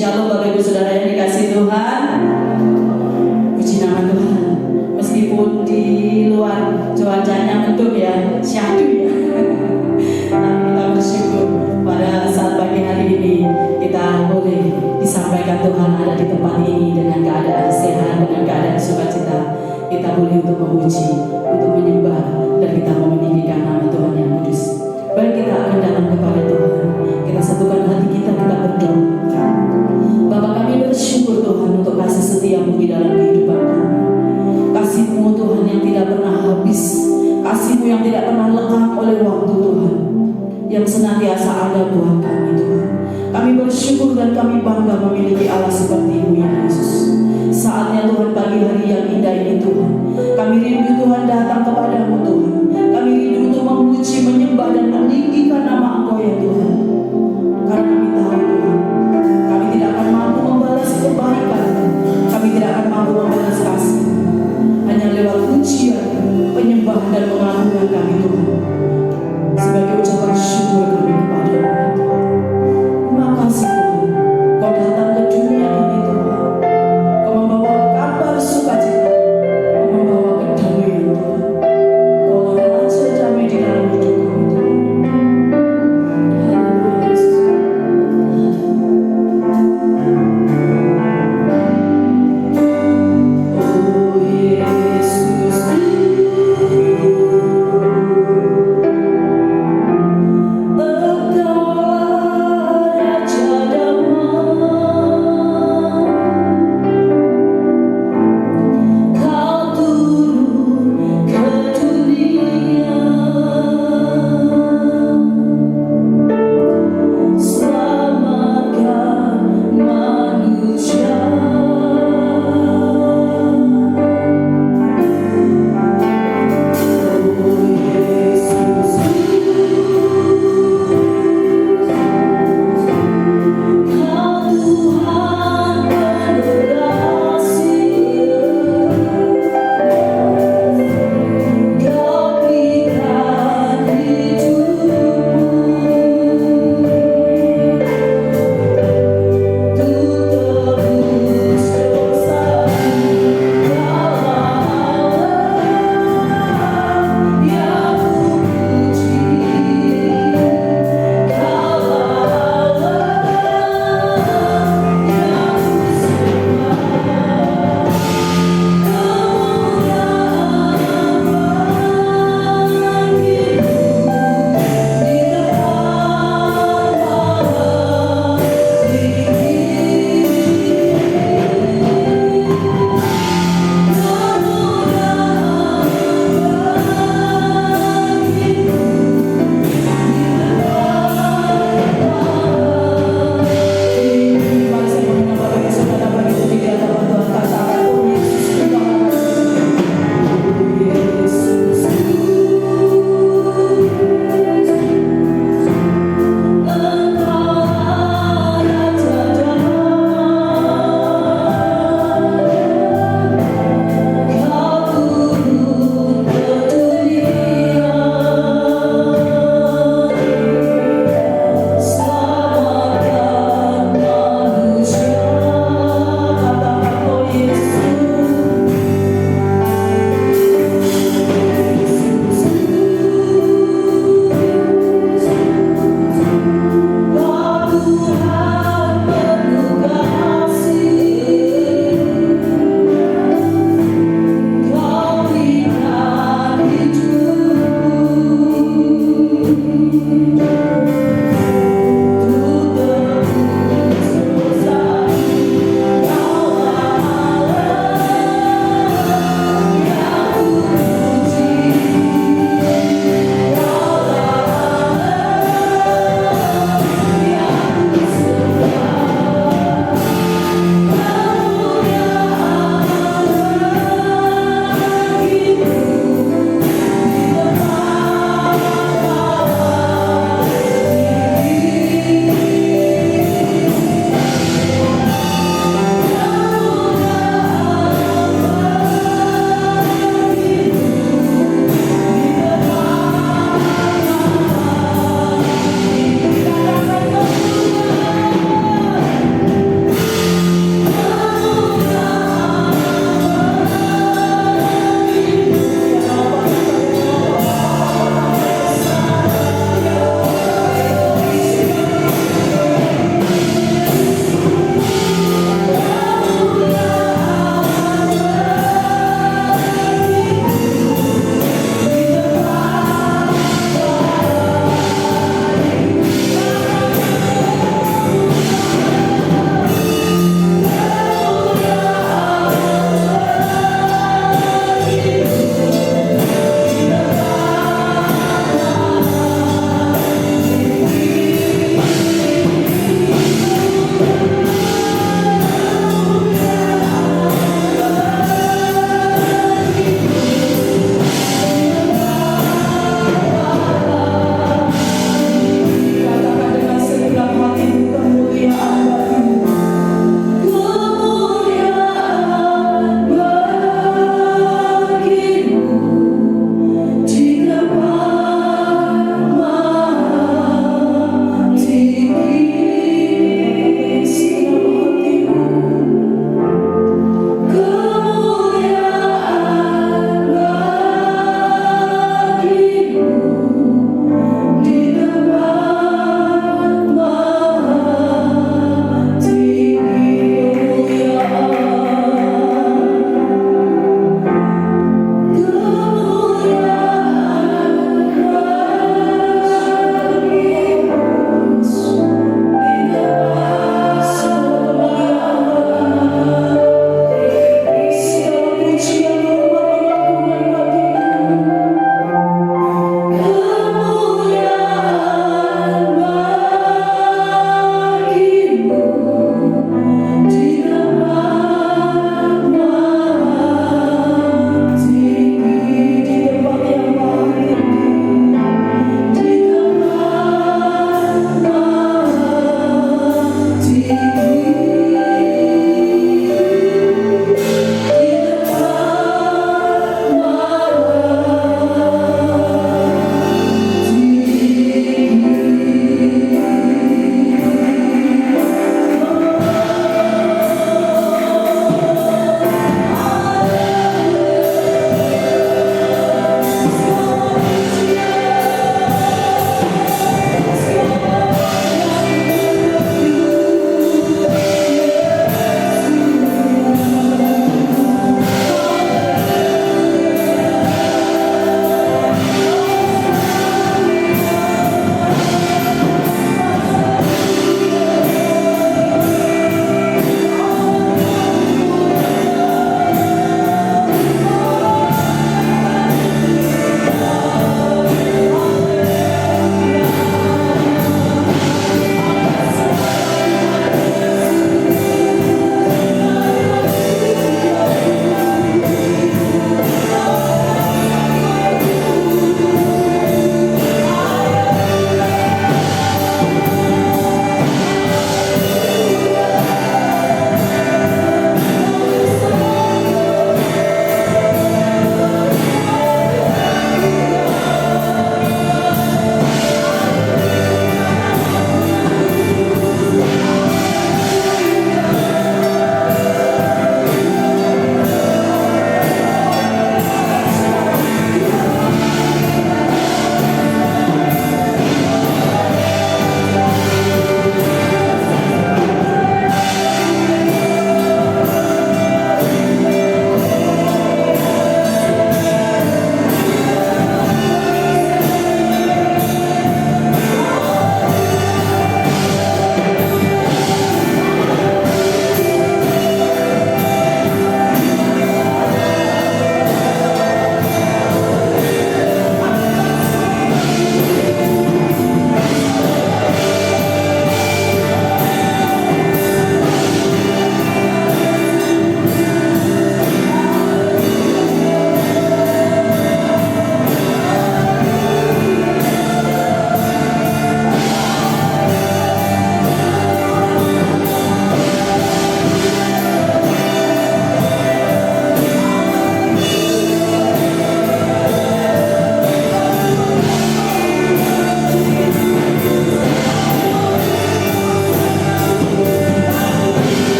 Shalom Bapak Ibu Saudara yang dikasihi Tuhan. Puji nama Tuhan. Meskipun di luar cuacanya mendung ya, syahdu ya. Tapi kita bersyukur pada saat pagi hari ini kita boleh disampaikan Tuhan ada di tempat ini dengan keadaan sehat, dengan keadaan sukacita. Kita boleh untuk memuji, untuk menyembah, dan kita mau meninggikan nama Tuhan yang kudus. Baik, kita akan datang kepada Tuhan. Kita satukan hati kita berdoa. Bapa, kami bersyukur Tuhan untuk kasih setiamu di dalam kehidupan kami. Kasih-Mu Tuhan yang tidak pernah habis, kasih-Mu yang tidak pernah lekang oleh waktu Tuhan, yang senantiasa ada buat kami Tuhan. Kami bersyukur dan kami bangga memiliki Allah seperti-Mu ya Yesus. Saatnya Tuhan pagi hari yang indah ini Tuhan, kami rindu Tuhan datang kepadamu Tuhan. Kami rindu untuk memuji, menyembah dan meninggikan nama Engkau ya Tuhan. Karena kami tahu Tuhan, kami tidak akan mampu membalas kebaikan, kami tidak akan mampu membalas kasih. Hanya lewat pujian, penyembahan dan pengagungan kami Tuhan, sebagai ucapan syukur kami kepada-Mu ya Tuhan. Terima kasih Tuhan, Kau datang ke dunia ini Tuhan. Kau membawa kabar sukacita, Kau membawa kedamaian Tuhan.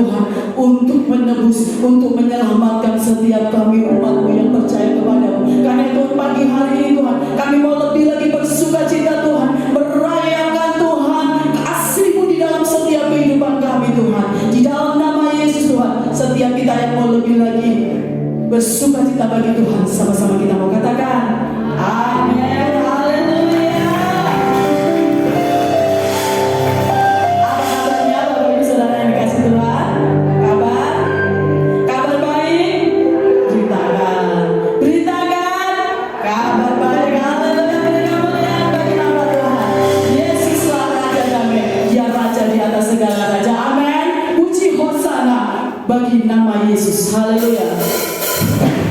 Tuhan, untuk menebus, untuk menyelamatkan setiap kami umat-Mu yang percaya kepada-Mu. Karena itu pagi hari ini Tuhan, kami mau lebih lagi bersuka cita Tuhan, merayakan Tuhan kasih-Mu di dalam setiap kehidupan kami Tuhan. Di dalam nama Yesus Tuhan, setiap kita yang mau lebih lagi bersuka cita bagi Tuhan, sama-sama kita mau katakan amin. Haleluya. Apa kabarnya Bapak Ibu Saudara yang dikasih Tuhan? Kabar baik? Beritakan kabar baik. Haleluya. Kemuliaan bagi nama Tuhan. Yesuslah Raja damai, Dia Raja di atas segala raja. Amin. Puji hosana bagi nama Yesus. Haleluya. Jaya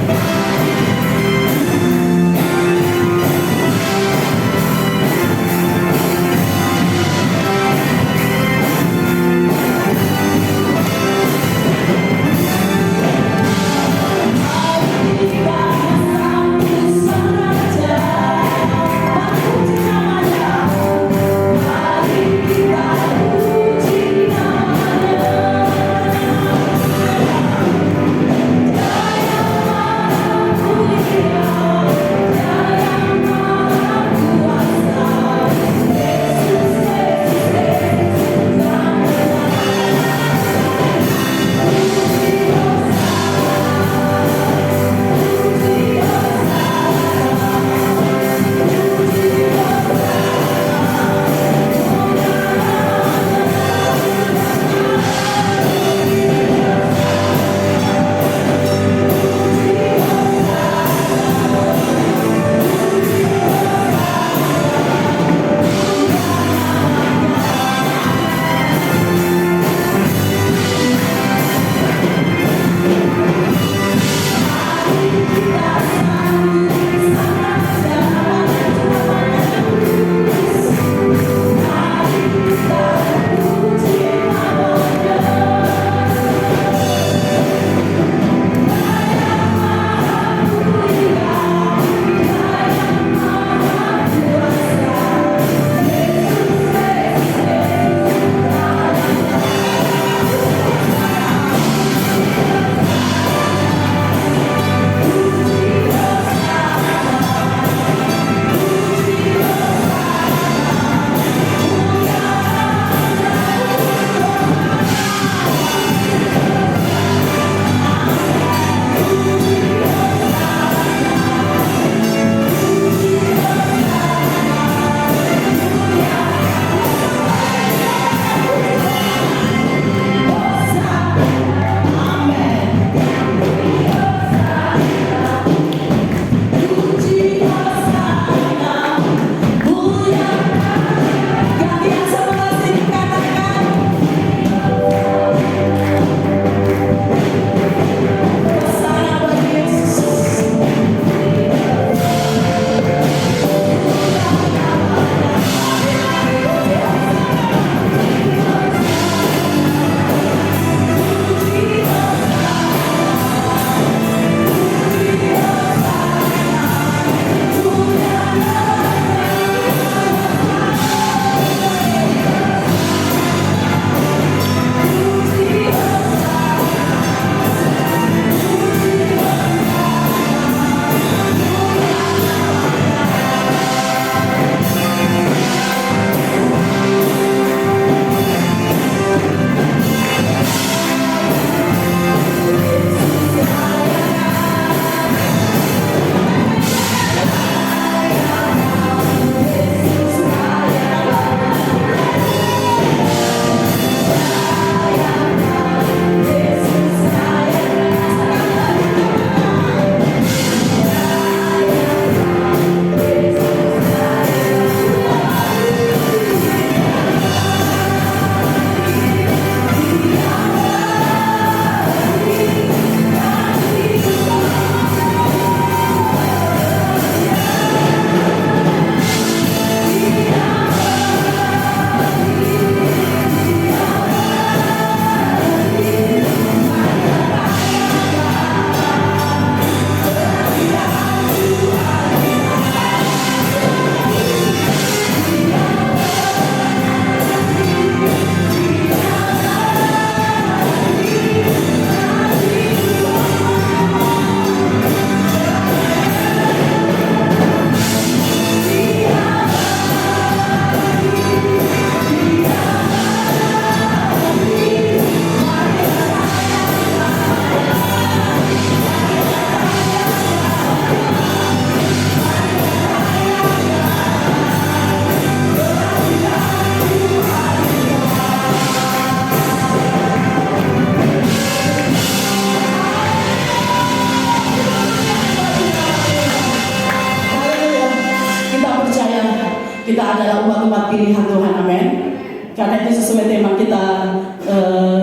Karena itu sesuai tema kita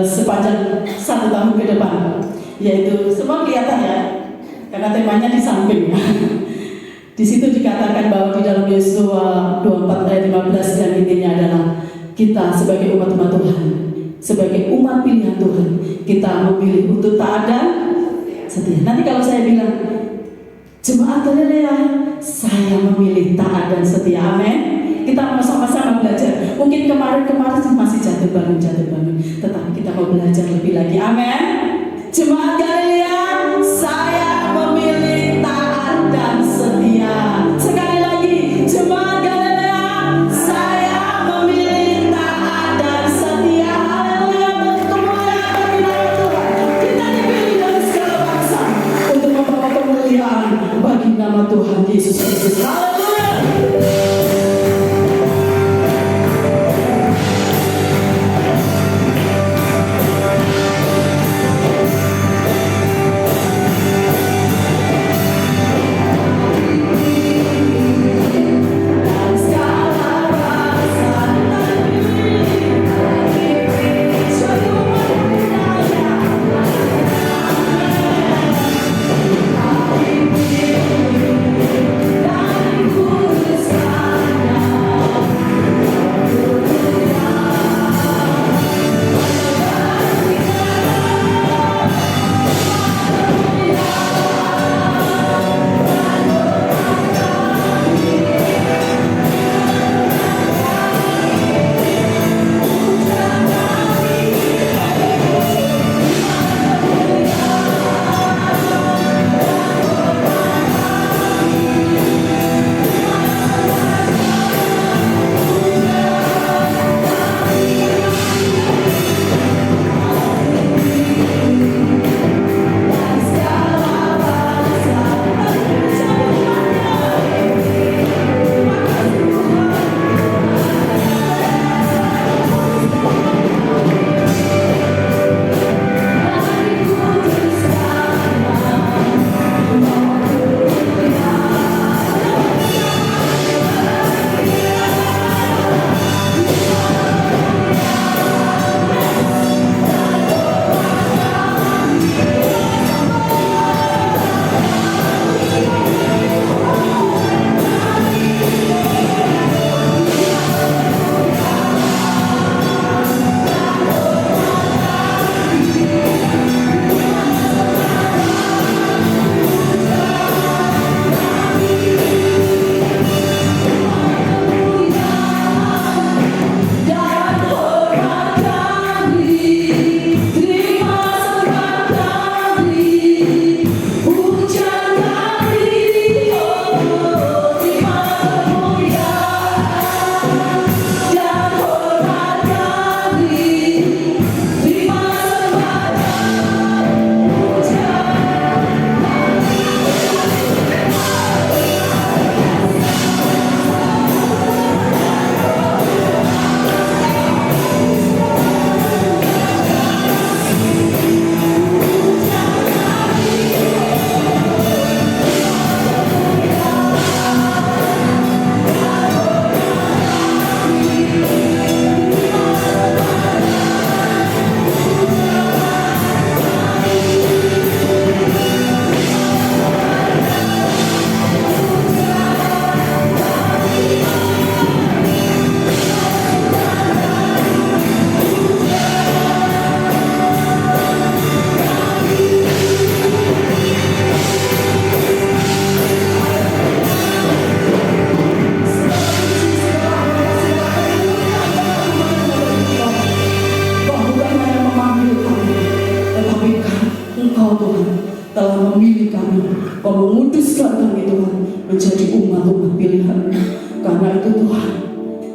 sepanjang 1 tahun ke depan, yaitu semua kelihatan ya, karena temanya di samping. Di situ dikatakan bahwa di dalam Yosua 24 ayat 15 yang intinya adalah kita sebagai umat-umat Tuhan, sebagai umat pilihan Tuhan, kita memilih untuk taat dan setia. Nanti kalau saya bilang Jemaat Galilea, saya memilih taat dan setia, amin. Kita mau sama-sama belajar. Mungkin kemarin masih jatuh bangun, tetapi kita mau belajar lebih lagi, amin. Jemaat Galilea, saya memilih taat dan setia. Sekali lagi, Jemaat Galilea, saya memilih taat dan setia. Haleluya, kemuliaan bagi nama Tuhan. Kita dipilih dari segala bangsa untuk membawa kemuliaan bagi nama Tuhan Yesus Kristus. Haleluya.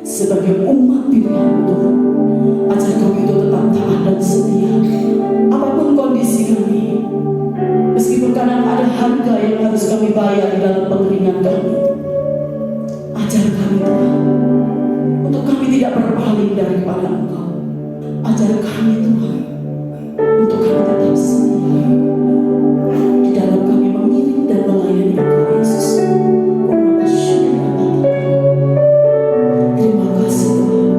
Sebagai umat pilihan Tuhan, ajar kami itu tetap taat dan setia apapun kondisi kami, meskipun kadang ada harga yang harus kami bayar di dalam pengeringan kami. Ajar kami Tuhan, untuk kami tidak berpaling daripada Engkau. Ajar kami Tuhan, untuk kami tetap setia di dalam kami mengiring dan melayani Engkau Yesus. Terima kasih Tuhan.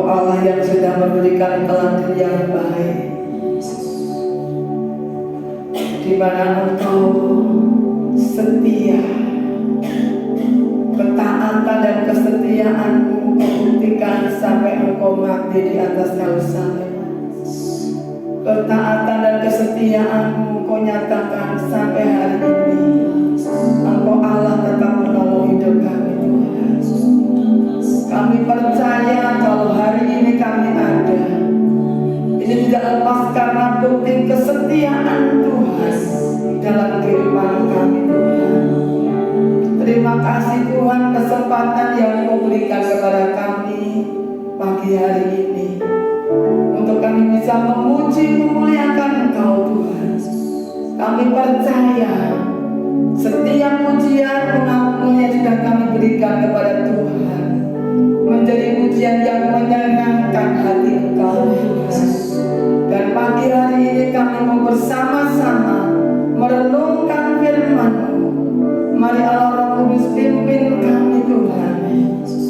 Engkau Allah yang sudah memberikan teladan yang baik, di mana Engkau setia. Ketaatan dan kesetiaan-Mu Engkau buktikan sampai Engkau mati di atas kayu salib. Ketaatan dan kesetiaan-Mu Engkau nyatakan sampai hari ini. Engkau Allah tetap menolong hidup kami, Tuhan. Kami percaya kalau hari ini kami ada, ini tidak lepas karena bukti kesetiaan Tuhan dalam kehidupan kami, Tuhan. Terima kasih Tuhan kesempatan yang Kau berikan kepada kami pagi hari ini, untuk kami bisa memuji memuliakan Engkau, Tuhan. Kami percaya setiap pujian pengakuan yang sudah kami berikan kepada Tuhan menjadi pujian yang menyenangkan hati Engkau, Tuhan. Dan pagi hari ini kami mau bersama-sama merenungkan firman-Mu. Mari Allah Roh Kudus pimpin kami, Tuhan.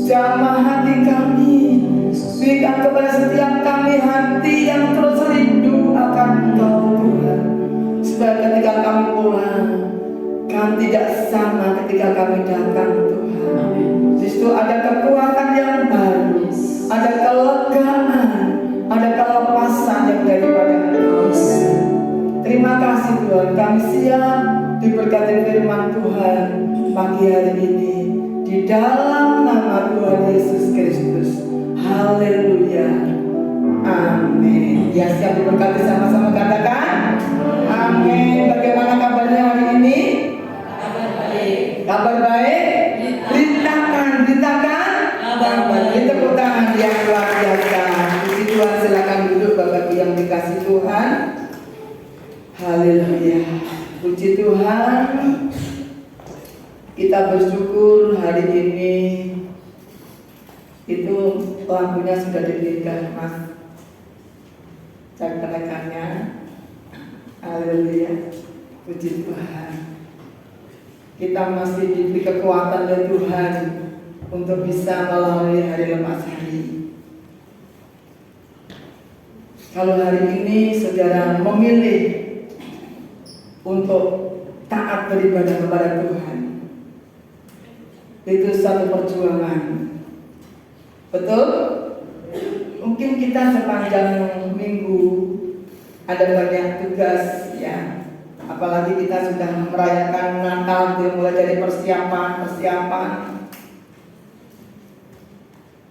Jamah hati kami, berikan kepada setiap kami hati yang terus rindu akan Engkau, Tuhan. Supaya ketika kami pulang, kami tidak sama ketika kami datang, Tuhan. Di situ ada kekuatan yang baru, ada kelegaan, ada kelepasan yang daripada Engkau. Terima kasih Tuhan, kami siap diberkati firman Tuhan pagi hari ini di dalam nama Tuhan Yesus Kristus. Haleluya, amin. Ya, siap diberkati, sama-sama katakan amin. Bagaimana kabarnya hari ini? Kabar baik. Kabar baik? Beritakan kabar baik. Tepuk tangan yang luar biasa. Puji Tuhan, silakan duduk Bapak Ibu yang dikasih Tuhan. Haleluya, puji Tuhan. Kita bersyukur hari ini itu lampunya sudah diberikan, Mas. Cek rekannya. Haleluya, puji Tuhan. Kita masih diberi kekuatan dari Tuhan untuk bisa melalui hari lepas hari. Kalau hari ini saudara memilih untuk taat beribadah kepada Tuhan, itu satu perjuangan. Betul? Mungkin kita sepanjang minggu ada banyak tugas, ya. Apalagi kita sudah merayakan Natal, mulai dari persiapan,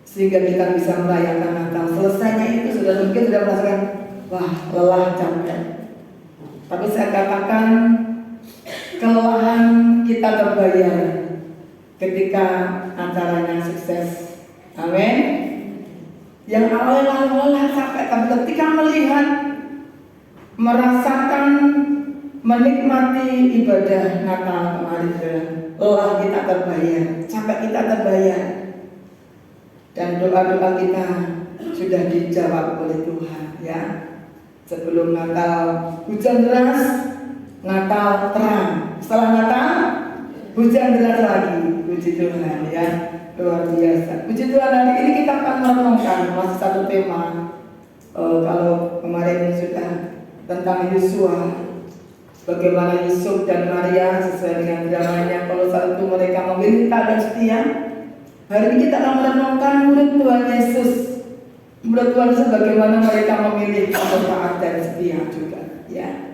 sehingga kita bisa merayakan Natal. Selesainya itu sudah mungkin sudah merasakan, wah, lelah, capek. Tapi saya katakan kelelahan kita terbayar ketika acaranya sukses. Amin. Yang awalnya lelah, capek, tapi ketika melihat, merasakan, menikmati ibadah Natal kemarin, lelah kita terbayar, capek kita terbayar, dan doa-doa kita sudah dijawab oleh Tuhan, ya. Sebelum Natal hujan deras, Natal terang. Setelah Natal hujan deras lagi. Puji Tuhan, ya, luar biasa. Puji Tuhan, hari ini kita akan merenungkan masih satu tema. Kalau kemarin sudah tentang Yosua, bagaimana Yusuf dan Maria sesuai dengan dramanya. Kalau saat itu mereka memilih taat dan setia, hari ini kita akan merenungkan murid Tuhan Yesus. Murid Tuhan Yesus bagaimana mereka memilih untuk taat dan setia juga, ya.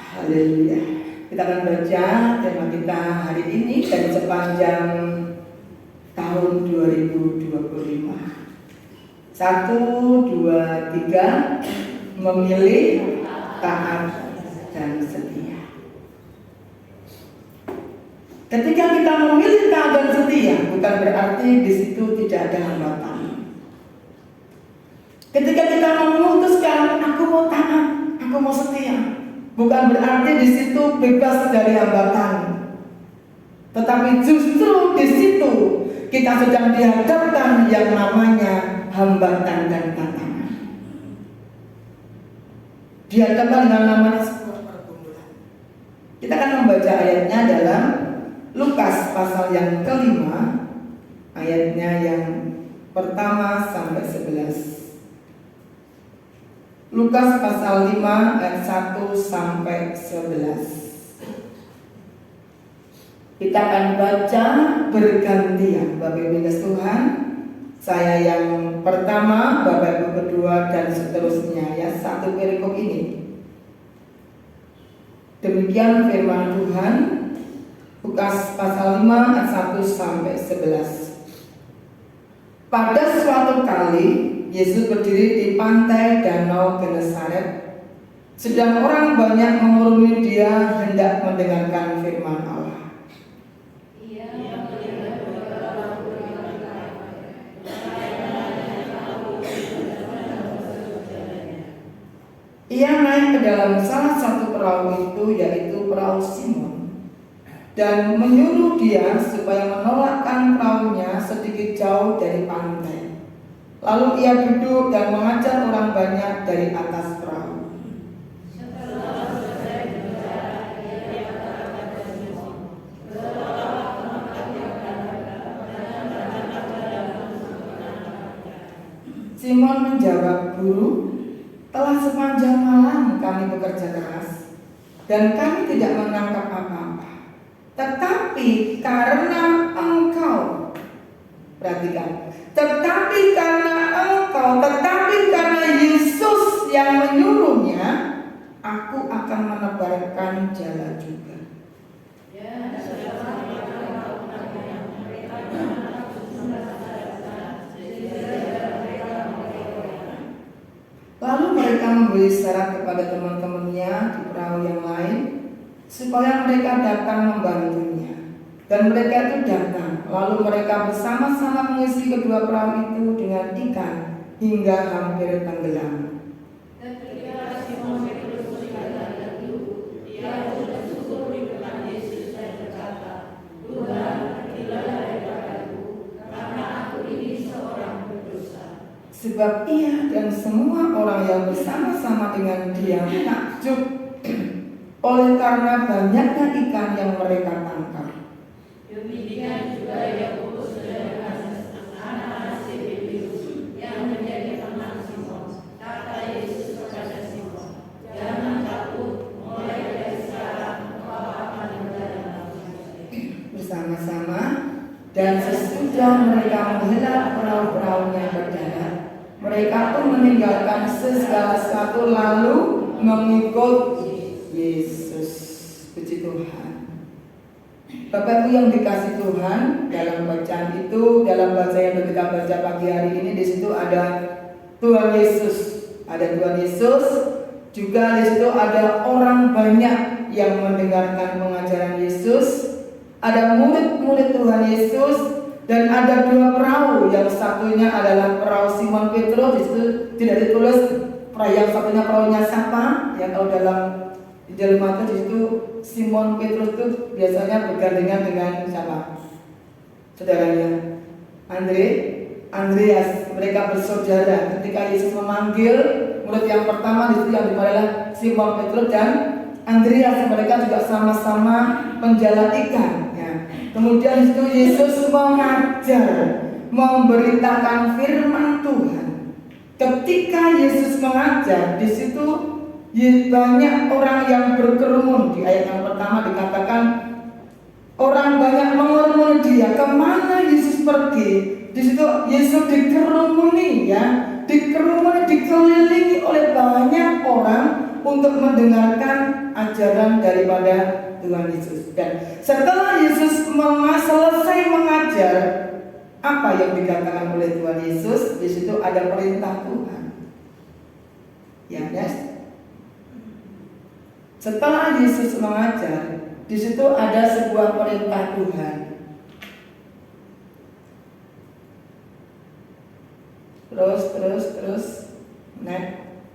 Haleluya. Kita akan baca tema kita hari ini dari sepanjang tahun 2025. 1, 2, 3, memilih taat dan setia. Ketika kita memilih taat dan setia, bukan berarti di situ tidak ada hambatan. Ketika kita memutuskan, aku mau taat, aku mau setia, bukan berarti di situ bebas dari hambatan. Tetapi justru di situ kita sedang dihadapkan yang namanya hambatan dan tantangan. Dihadapkan dengan namanya sebuah pergumulan. Kita akan membaca ayatnya dalam Lukas pasal yang ke-5, ayatnya yang pertama pertama sampai 11. Lukas pasal 5 ayat 1 sampai 11. Kita akan baca bergantian, Bapak Ibu Tuhan. Saya yang pertama, Bapak Ibu kedua, dan seterusnya ya, satu perikop ini. Demikian firman Tuhan, Lukas pasal 5 ayat 1 sampai 11. Pada suatu kali Yesus berdiri di pantai Danau Genesaret, sedang orang banyak mengerumuni dia hendak mendengarkan firman Allah. Ia naik ke dalam salah satu perahu itu, yaitu perahu Simon, dan menyuruh dia supaya menolakkan perahunya sedikit jauh dari pantai. Lalu ia duduk dan mengajar orang banyak dari atas perahu. Simon menjawab, "Guru, telah sepanjang malam kami bekerja keras dan kami tidak menangkap apa-apa. Tetapi karena Engkau," perhatikan, tetapi karena Yesus yang menyuruhnya, aku akan menebarkan jala juga. Lalu mereka memberi syarat kepada teman-temannya di perahu yang lain supaya mereka datang membantunya. Dan mereka itu datang. Lalu mereka bersama-sama mengisi kedua perahu itu dengan ikan hingga hampir tenggelam. Sebab ia dan semua orang yang bersama-sama dengan dia takjub oleh karena banyaknya ikan yang mereka tangkap. Demikian juga Yakobus dan Yohanes, anak Zebedeus, yang menjadi teman Simon. Kata Yesus kepada Simon, "Jangan takut, mulai dari sekarang engkau akan menjadi bersama-sama." Dan sesudah mereka menghela perahu-perahunya berdarat, mereka pun meninggalkan segala sesuatu lalu mengikut Yesus. Puji Tuhan. Bapak Ibu yang dikasih Tuhan, dalam bacaan itu, dalam bahasa yang kita baca pagi hari ini, di situ ada Tuhan Yesus, juga di situ ada orang banyak yang mendengarkan pengajaran Yesus, ada murid-murid Tuhan Yesus. Dan ada dua perahu, yang satunya adalah perahu Simon Petrus. Di situ tidak ditulis yang satunya perahunya siapa. Ya, kalau dalam Injil Matius di situ Simon Petrus itu biasanya bergandengan dengan siapa? Saudaranya Andreas. Mereka bersaudara. Ketika Yesus memanggil murid yang pertama, di situ yang dimana Simon Petrus dan Andreas, mereka juga sama-sama penjala ikan. Kemudian itu Yesus mengajar, memberitakan firman Tuhan. Ketika Yesus mengajar, di situ banyak orang yang berkerumun. Di ayat yang pertama dikatakan orang banyak mengerumuni dia. Kemana Yesus pergi? Di situ Yesus dikerumuni, dikelilingi oleh banyak orang untuk mendengarkan ajaran daripada Tuhan Yesus. Dan setelah Yesus selesai mengajar, apa yang dikatakan oleh Tuhan Yesus? Di situ ada perintah Tuhan. Setelah Yesus mengajar, di situ ada sebuah perintah Tuhan. Terus.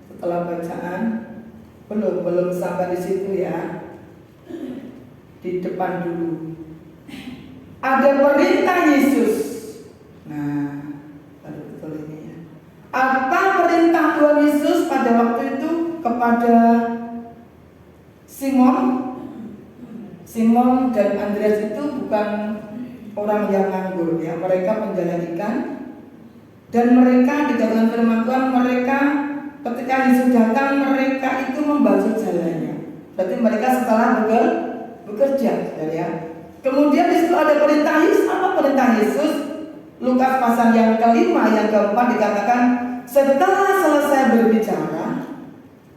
Setelah bacaan, belum sampai di situ ya. Di depan dulu ada perintah Yesus. Nah, betul ini ya. Apa perintah Tuhan Yesus pada waktu itu kepada Simon dan Andreas? Itu bukan orang yang nganggur ya. Mereka penjala ikan Dan mereka di dalam firman Tuhan, mereka ketika Yesus datang, mereka itu membasuh jalannya. Berarti mereka setelah bekerja, saudara ya. Kemudian di situ ada perintah Yesus. Apa perintah Yesus? Lukas pasal yang kelima, yang keempat dikatakan, setelah selesai berbicara,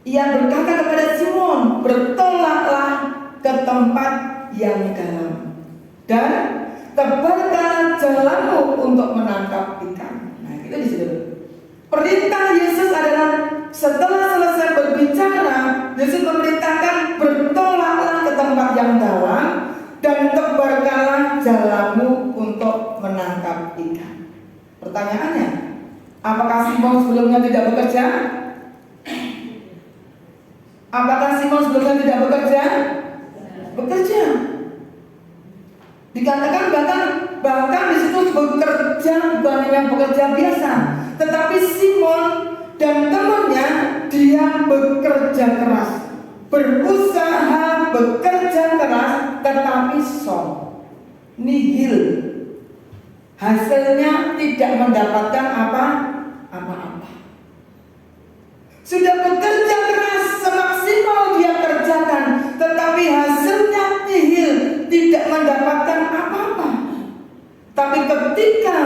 ia berkata kepada Simon, bertolaklah ke tempat yang dalam dan tebarkanlah jalanmu untuk menangkap ikan. Nah, itu di situ. Perintah Yesus adalah setelah selesai berbicara, Yesus memerintahkan bertolaklah ke tempat yang dalam dan tebarkanlah jalanmu untuk menangkap ikan. Pertanyaannya, apakah Simon sebelumnya tidak bekerja? Apakah Simon sebelumnya tidak bekerja? Bekerja. Dikatakan bahkan di situ bekerja bukan yang bekerja biasa, tetapi Simon dan temannya dia bekerja keras, berusaha bekerja keras, tetapi nihil. Hasilnya tidak mendapatkan apa-apa. Sudah bekerja keras semaksimal dia kerjakan, tetapi hasilnya nihil, tidak mendapatkan apa-apa. Tapi ketika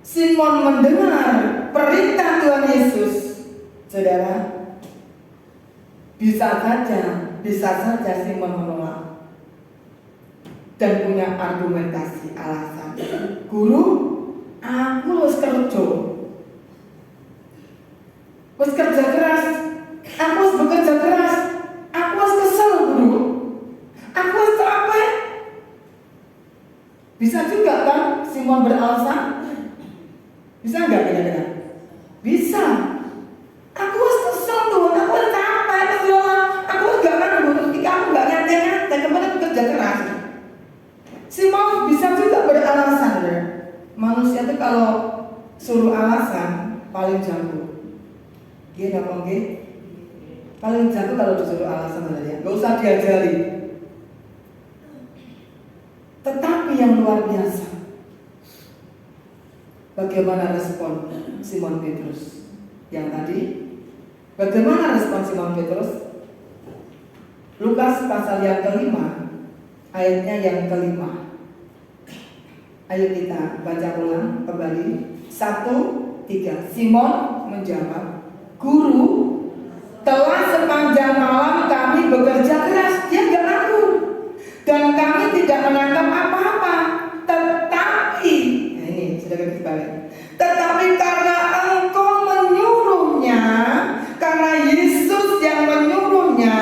Simon mendengar perintah Tuhan Yesus, saudara, bisa saja Simon menolak dan punya argumentasi alasan. Guru, aku harus kerja keras, aku harus bekerja keras, aku harus kesel guru, aku harus capek. Bisa juga kan Simon beralasan? Bisa nggak kira-kira? Bisa. Aku harus kesel Tuhan, aku harus capek, aku harus gak nanggung, ketika aku gak nyantai-nyantai, kemudian bekerja keras. Simon bisa juga beralasan ya. Manusia itu kalau suruh alasan paling jago. Dia apa nggih? Paling jago kalau disuruh alasan ya. Gak usah diajari. Tetapi yang luar biasa, bagaimana respon Simon Petrus yang tadi? Bagaimana respon Simon Petrus? Lukas pasal yang kelima, ayatnya yang kelima. Ayo kita baca ulang kembali. 1, 3. Simon menjawab, Guru, telah sepanjang malam kami bekerja keras. Dia gak ngaku. Dan kami tidak menangkap apa-apa. Tetapi, nah ini sudah kembali. Tetapi karena engkau menyuruhnya, karena Yesus yang menyuruhnya,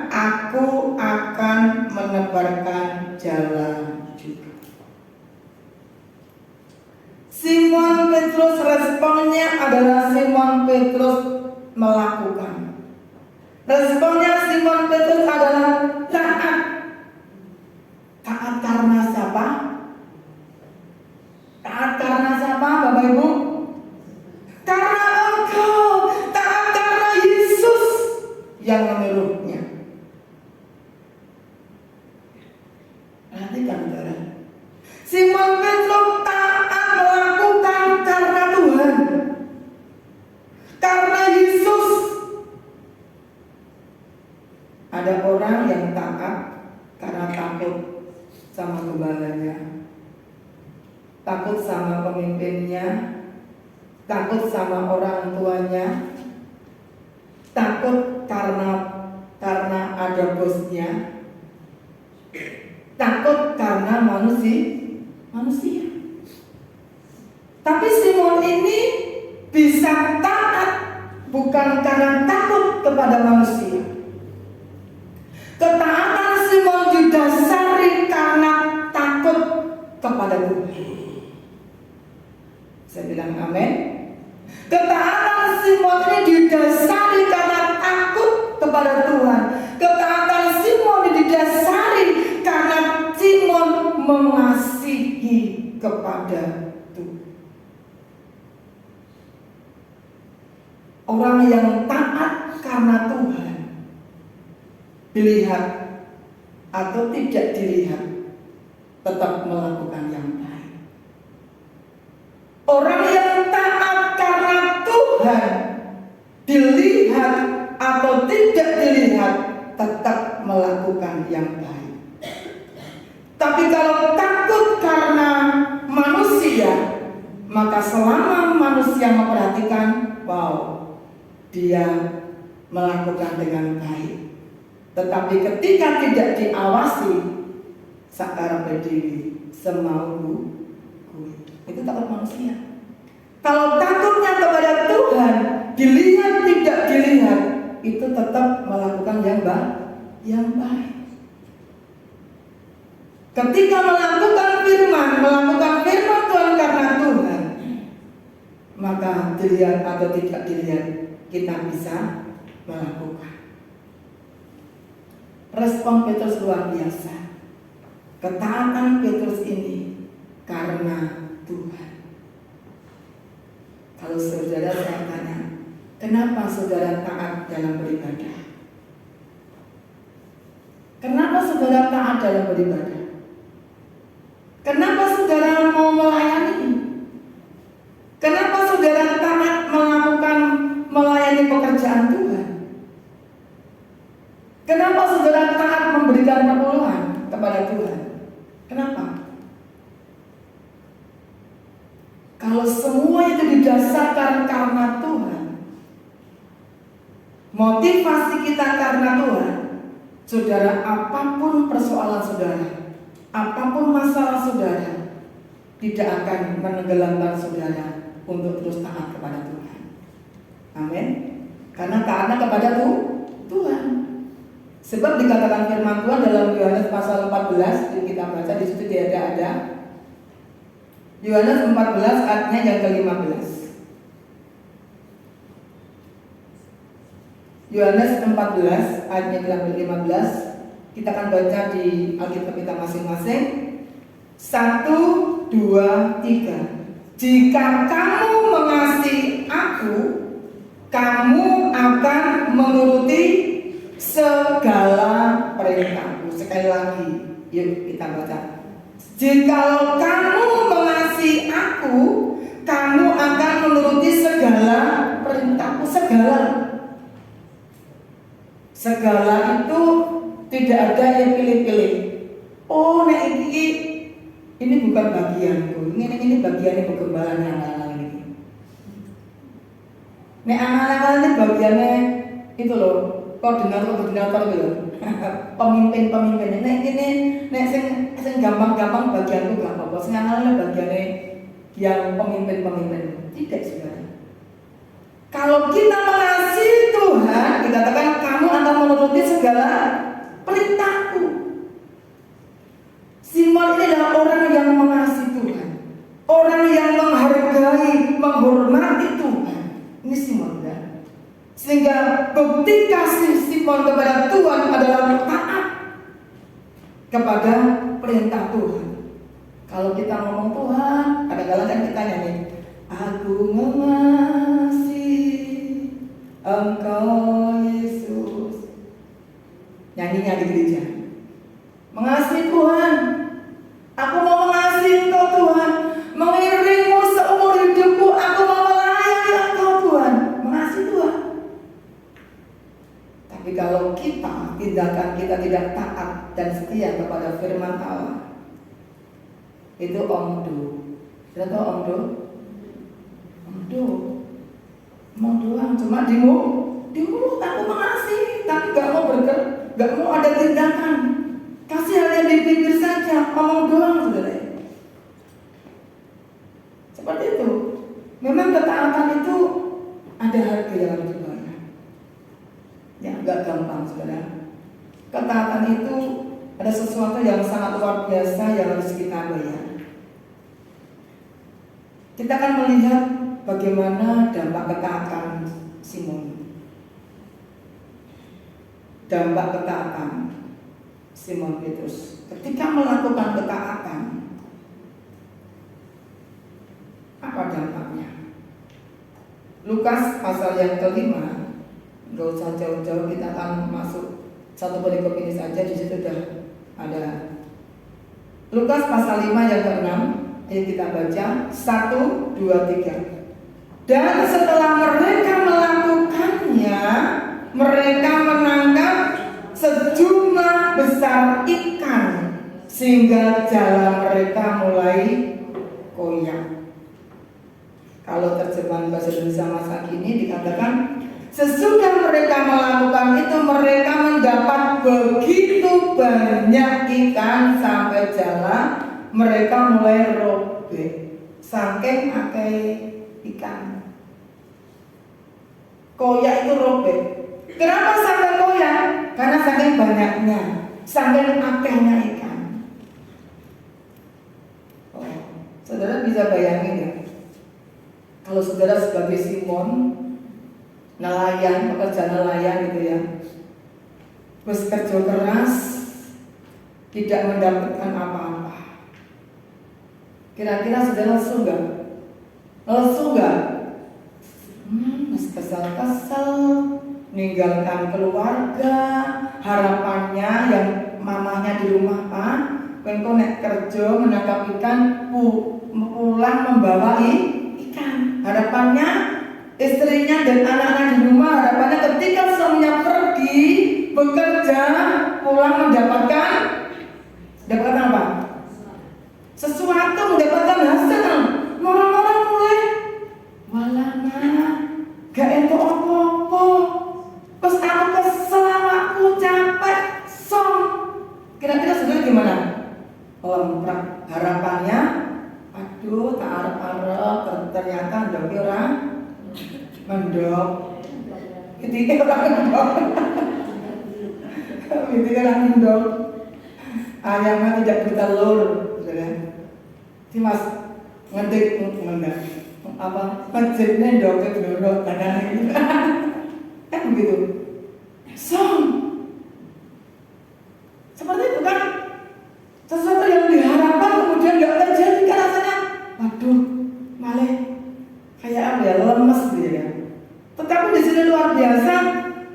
aku akan menebarkan jalan juga. Simon Petrus responnya adalah Simon Petrus melakukan. Responnya Simon Petrus adalah taat. Taat karena siapa? Taat karena siapa, Bapak Ibu? Karena engkau. Taat karena Yesus yang menyuruhnya. Perhatikan saudara. Simon Petrus taat melakukan karena Tuhan, karena Yesus. Ada orang yang taat karena takut sama gembalanya, takut sama pemimpinnya, takut sama orang tuanya, takut karena ada bosnya, takut karena manusia. Tapi Simon ini bisa taat bukan karena takut kepada manusia. Ketaatan Simon didasari karena takut kepada Tuhan. Saya bilang amin. Ketaatan Simon ini didasari karena takut kepada Tuhan. Ketaatan Simon didasari karena Simon mengasihi kepada Tuhan. Orang yang taat karena Tuhan, dilihat atau tidak dilihat, tetap melakukan yang baik. Orang yang atau tidak dilihat, tetap melakukan yang baik. Tapi kalau takut karena manusia, maka selama manusia memperhatikan, wow, dia melakukan dengan baik. Tetapi ketika tidak diawasi, sakar berdiri semauku, itu takut manusia. Kalau takutnya kepada Tuhan, dilihat tidak dilihat, itu tetap melakukan yang baik. Ketika melakukan firman Tuhan karena Tuhan, maka dilihat atau tidak dilihat, kita bisa melakukan. Respon Petrus luar biasa. Ketaatan Petrus ini karena Tuhan. Kalau saudara saya tanya, kenapa saudara taat dalam beribadah? Kenapa saudara taat dalam beribadah? Kenapa saudara mau melayani? Kenapa saudara taat melayani pekerjaan Tuhan? Kenapa saudara taat memberikan pertolongan kepada Tuhan? Kenapa? Kalau semua itu didasarkan karena Tuhan, motivasi kita karena Tuhan, saudara, apapun persoalan saudara, apapun masalah saudara, tidak akan menenggelamkan saudara untuk terus taat kepada Tuhan. Amin. Karena taatnya kepada Tuhan. Sebab dikatakan firman Tuhan dalam Yohanes pasal 14, yang kita baca di situ dia ada. Yohanes 14 ayatnya yang ke-15. Yohanes 14 ayatnya ke-15. Kita akan baca di Alkitab kita masing-masing. 1, 2, 3. Jika kamu mengasihi aku, kamu akan menuruti segala perintahku. Sekali lagi, yuk kita baca. Jikalau kamu mengasihi aku, kamu akan menuruti segala perintahku. Segala itu tidak ada yang pilih-pilih. Oh, nek ini bukan bagianku. Ini bagiannya penggembalaan anak-anak ini. Nek anak-anak ini bagiannya itu loh, koordinator itu loh. Pemimpin. Nek sing gampang bagianku gak apa-apa. Sing anak-anak bagiannya yang pemimpin. Tidak, saudara. Kalau kita mengasihi Tuhan, dikatakan kamu akan menuruti segala perintahku. Simon ini adalah orang yang mengasihi Tuhan, orang yang menghargai, menghormati Tuhan. Ini Simon, kan? Sehingga bukti kasih Simon kepada Tuhan adalah taat kepada perintah Tuhan. Kalau kita ngomong Tuhan, kadang-kadang kan kita nyanyi, aku mengasihi Engkau Yesus. Nyanyinya di gereja. Mengasihi Tuhan. Aku mau mengasihi Engkau Tuhan, mengiringmu seumur hidupku. Aku mau melayani Engkau Tuhan, mengasihi Tuhan. Tapi kalau tindakan kita tidak taat dan setia kepada firman Allah, itu omdo. Sudah tahu omdo? Omdo doang, cuma di mulut aku mengasihi, tapi gak mau bergerak, gak mau ada tindakan. Kasih hanya di bibir saja, omong doang, saudara. Seperti itu. Memang ketaatan itu ada harga dalam hidupnya. Ya, gak gampang, saudara. Ketaatan itu ada sesuatu yang sangat luar biasa yang harus kita bayar. Kita akan melihat bagaimana dampak ketaatan Simon. Dampak ketaatan Simon Petrus ketika melakukan ketaatan, apa dampaknya? Lukas pasal yang ke-5, nggak usah jauh-jauh, kita akan masuk satu perikop ini saja, di situ sudah ada. Lukas pasal 5 yang ke-6, ini kita baca 1, 2, 3. Dan setelah mereka melakukannya, mereka besar ikan sehingga jala mereka mulai koyak. Kalau terjemahan bahasa Indonesia masa kini dikatakan, sesudah mereka melakukan itu, mereka mendapat begitu banyak ikan sampai jala mereka mulai robek, saking akeh ikan. Koyak itu robek. Kenapa sampai koyak? Karena saking banyaknya, saking akehnya ikan. Saudara bisa bayangin ya, kalau saudara sebagai Simon, nelayan, pekerja nelayan gitu ya, bekerja keras, tidak mendapatkan apa-apa. Kira-kira saudara lesu gak? Lesu gak? Masih kesal-kesal, meninggalkan keluarga, harapannya yang mamanya di rumah pengen nek kerja menangkap ikan, pulang membawa ikan. Harapannya istrinya dan anak-anak di rumah, harapannya ketika suaminya pergi bekerja, pulang mendapatkan apa? Sesuatu, mendapatkan hasil. Orang-orang mulai walana gak entuk apa-apa. Pas aku kesel, aku capek, song. Kira-kira saudara gimana? Harapannya, aduh tak arep-arep, ternyata ndoki ora mendok. Ketika orang mendok, ketika orang mendok, ayamnya tidak bertelur, saudara. Si mas ngedik apa? Ngejeknya ndok ndok tanah ini, kan begitu. Song, seperti itu kan? Sesuatu yang diharapkan kemudian nggak terjadi, kan rasanya, waduh, malah kayak apa ya, lemes gitu ya. Tetapi di sini luar biasa,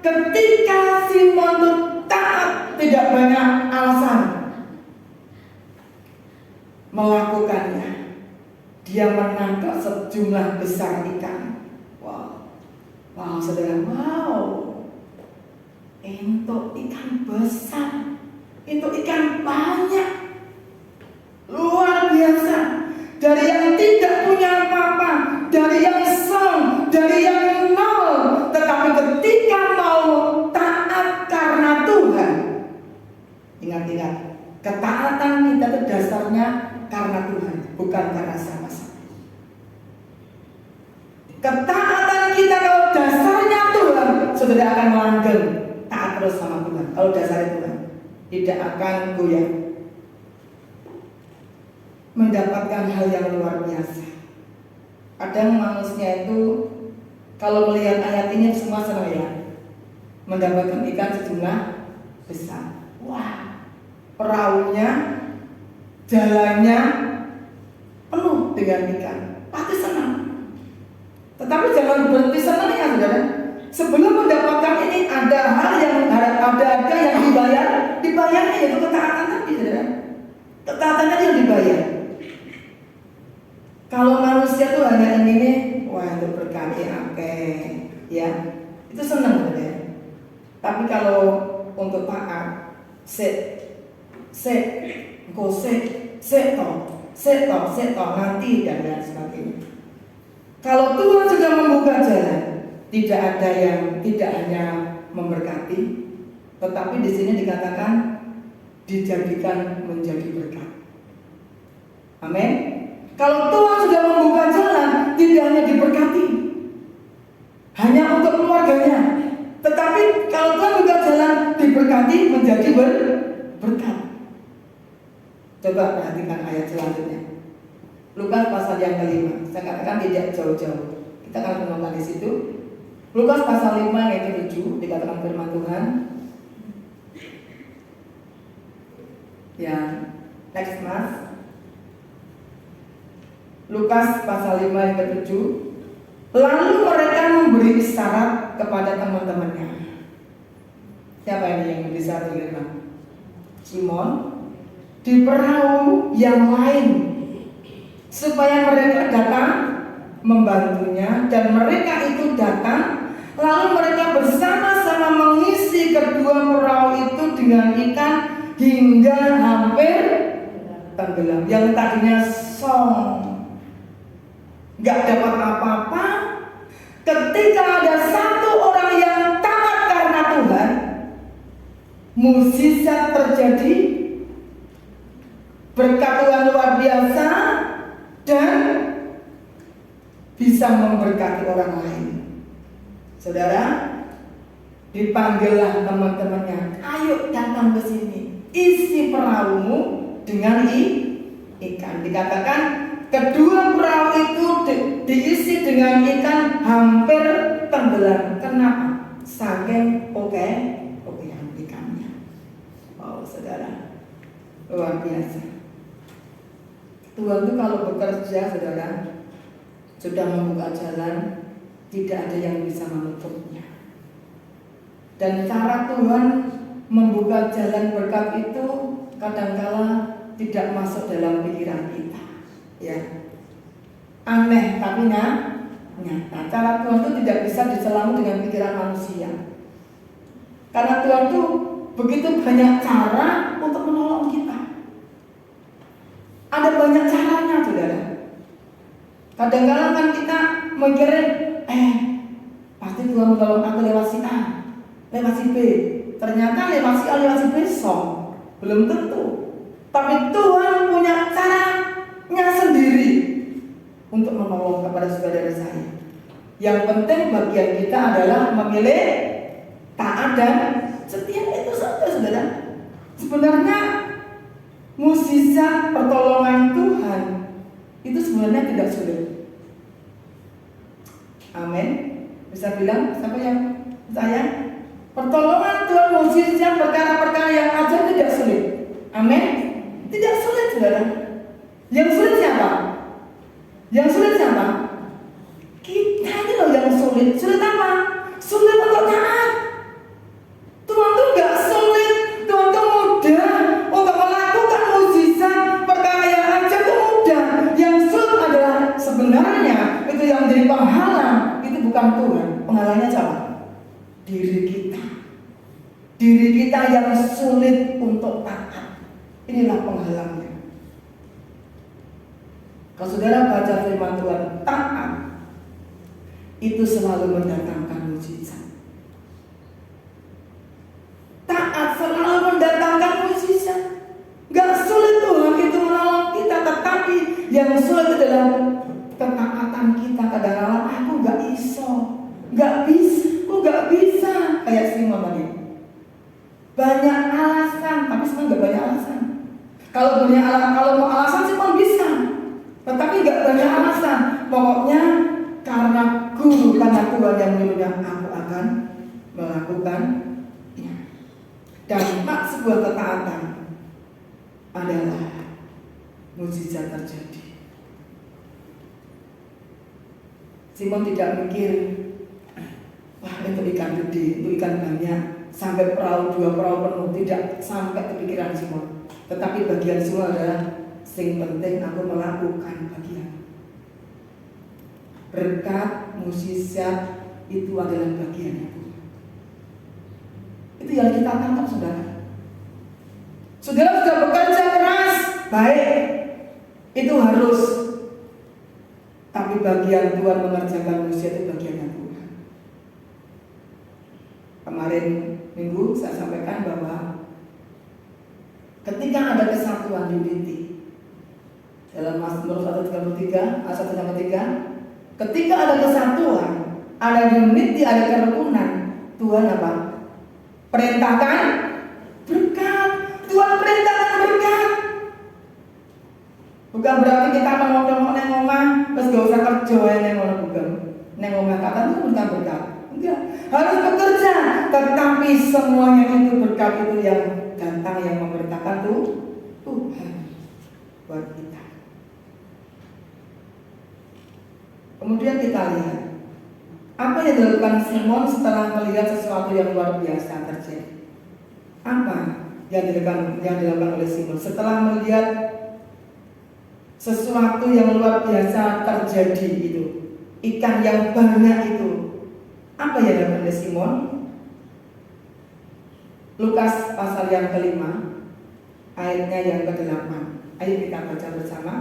ketika Simon itu taat, tidak banyak alasan melakukannya. Dia menangkap sejumlah besar ikan. Wow, saudara, wow, itu ikan besar, itu ikan banyak. Luar biasa. Dari yang tidak punya apa-apa, dari yang song, dari yang nol, tetapi ketika mau taat karena Tuhan. Ingat-ingat, ketaatan kita itu dasarnya karena Tuhan, bukan karena sama-sama. Ketaatan kita kalau dasarnya Tuhan, saudara akan langgeng taat terus sama Tuhan. Kalau dasarnya Tuhan, tidak akan goyah. Mendapatkan hal yang luar biasa. Kadang manusia itu kalau melihat ayat ini semua senang ya, mendapatkan ikan sejumlah besar. Wah, perahunya, jalannya penuh dengan ikan, pasti senang. Tetapi jangan berhenti senang ya saudara. Sebelum mendapatkan ini ada hal yang dibayarnya, yaitu ketaatan tadi saudara. Ketaatan tadi yang dibayar. Kalau manusia tuh hanya ini, wah itu berkati akeh, ya itu senang ya. Tapi kalau untuk taat, nanti dan lain sebagainya. Kalau Tuhan sudah membuka jalan, tidak ada yang tidak hanya memberkati, tetapi di sini dikatakan dijadikan menjadi berkat. Amin. Kalau Tuhan sudah membuka jalan, tidak hanya diberkati, hanya untuk keluarganya, tetapi kalau Tuhan buka jalan, diberkati menjadi berkat. Coba perhatikan ayat selanjutnya. Lukas pasal yang kelima. Saya katakan tidak jauh-jauh. Kita akan menonton di situ. Lukas pasal 5 ayat 7 dikatakan firman Tuhan. Ya, next mas. Lukas pasal 5 ayat 7. Lalu mereka memberi isyarat kepada teman-temannya. Siapa ini yang memberi isyarat? Simon di perahu yang lain, supaya mereka datang membantunya, dan mereka itu datang. Lalu mereka bersama-sama mengisi kedua perahu itu dengan ikan ketika ada satu orang yang taat karena Tuhan, mukjizat terjadi, berkat Tuhan luar biasa, dan bisa memberkati orang lain. Saudara, dipanggillah teman-temannya, ayo datang ke sini, isi perahumu dengan ikan. Dikatakan kedua perahu itu diisi dengan ikan hampir tenggelam. Kenapa? Saking okean ikannya. Oh saudara, luar biasa. Tuhan itu kalau bekerja, saudara, sudah membuka jalan, tidak ada yang bisa menutupnya. Dan cara Tuhan membuka jalan berkat itu kadangkala tidak masuk dalam pikiran kita, ya. Aneh tapi nyata. Cara Tuhan itu tidak bisa diselami dengan pikiran manusia. Karena Tuhan itu begitu banyak cara untuk menolong kita. Ada banyak caranya, saudara. Kadang-kadang kan kita mikirin, pasti Tuhan menolong aku lewat si A, lewat si B. Ternyata lewat si A, lewat si B, belum tentu. Tapi Tuhan punya caranya sendiri untuk menolong kepada saudara saya. Yang penting bagian kita adalah memilih taat dan setia, itu saja, saudara. Sebenarnya mukjizat pertolongan Tuhan itu sebenarnya tidak sulit. Amin. Bisa bilang siapa yang saya? Pertolongan Tuhan, mukjizat, perkara-perkara yang ajar tidak sulit. Amin. Tidak sulit, saudara. Yang sulit siapa? Yang sulit siapa? Kita ini loh yang sulit. Sulit apa? Sulit untuk taat. Tuhan tuh gak sulit. Tuhan tuh mudah untuk melakukan mukjizat, perkara yang ajar tuh mudah. Yang sulit adalah sebenarnya itu yang jadi penghalang. Itu bukan Tuhan. Penghalangnya siapa? Diri kita. Diri kita yang sulit untuk taat. Inilah penghalangnya. Kalau saudara baca firman Tuhan, taat itu selalu mendatangkan mukjizat. Taat selalu mendatangkan mukjizat. Gak sulit Tuhan itu menolong kita, tetapi yang sulit adalah ketaatan kita. Kadang-kadang aku gak bisa, aku gak bisa. Kayak Simon tadi, banyak alasan, tapi sebenarnya gak banyak alasan. Kalau mau alasan sih mau bisa, tetapi gak banyak alasan. Pokoknya karena Tuhan yang menyuruhnya, aku akan melakukan. Dampak sebuah ketaatan adalah mukjizat terjadi. Simon tidak mikir, wah itu ikan gede, itu ikan banyak, sampai dua perahu penuh. Tidak sampai kepikiran Simon. Tetapi bagian Simon adalah sing penting aku melakukan bagian. Berkat mukjizat itu adalah bagiannya Tuhan. Itu yang kita tangkap, saudara. Saudara sudah bekerja keras, baik, itu harus. Tapi bagian Tuhan mengerjakan mukjizat itu bagiannya Tuhan. Kemarin minggu saya sampaikan bahwa ketika ada kesatuan unity dalam Mazmur 133 ayat 1-3, ketika ada kesatuan, ada unity, ada kerukunan, Tuhan apa? Perintahkan berkat. Tuhan perintahkan berkat. Bukan berarti kita ngomong neng omah terus gak usah kerja neng omah, bukan. Neng omah kata itu bukan berkat. Enggak, harus bekerja, tetapi semuanya itu berkat itu yang datang, yang memberkatkan Tuhan buat kita. Kemudian kita lihat apa yang dilakukan Simon setelah melihat sesuatu yang luar biasa terjadi. Apa yang dilakukan oleh Simon setelah melihat sesuatu yang luar biasa terjadi itu, ikan yang banyak itu? Apa yang dilakukan oleh Simon? Lukas pasal yang ke-5 ayatnya yang ke-8. Ayo kita baca bersama.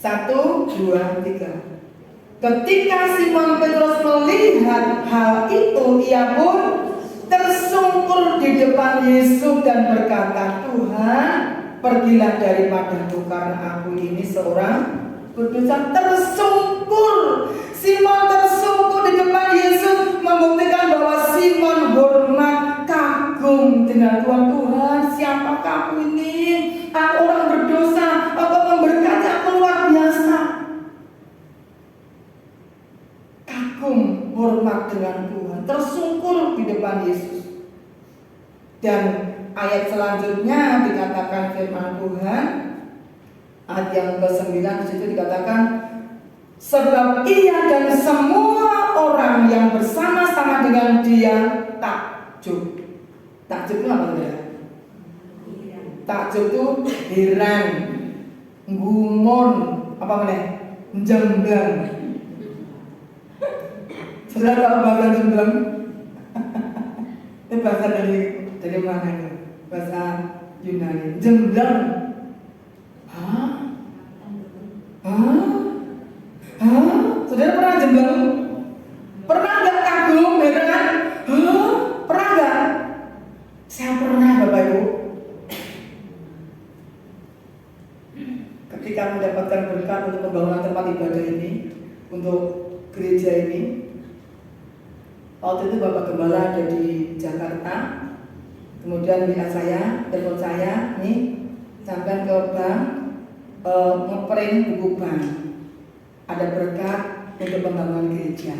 1, 2, 3. Ketika Simon Petrus melihat hal itu, ia pun tersungkur di depan Yesus dan berkata, Tuhan, pergilah daripadaku karena aku ini seorang berdosa. Tersungkur. Simon tersungkur di depan Yesus, membuktikan bahwa Simon hormat, kagum dengan Tuhan. Tuhan, siapa aku ini? Aku orang berdosa, aku memberkati, aku luar biasa. Kagum, hormat dengan Tuhan, tersungkur di depan Yesus. Dan ayat selanjutnya dikatakan firman Tuhan, ayat yang ke-9 di situ dikatakan, sebab ia dan semua orang yang bersama-sama dengan dia takjub. Takjub itu apa ya? Takjub itu heran, gumun, apa namanya? Jemblang. Saudara tahu bahasa jemblang? Itu bahasa dari mana itu? Bahasa Yunani. Jemblang. Hah? Saudara pernah jemblang? Pernah nggak kagum, heran? Pernah nggak? Saya pernah, Bapak Ibu. Ketika mendapatkan berkat untuk pembangunan tempat ibadah ini, untuk gereja ini, waktu itu Bapak Gembala ada di Jakarta. Kemudian WA saya, telepon saya, nih sampai ke bank, ngeprint buku bank. Ada berkat untuk pembangunan gereja.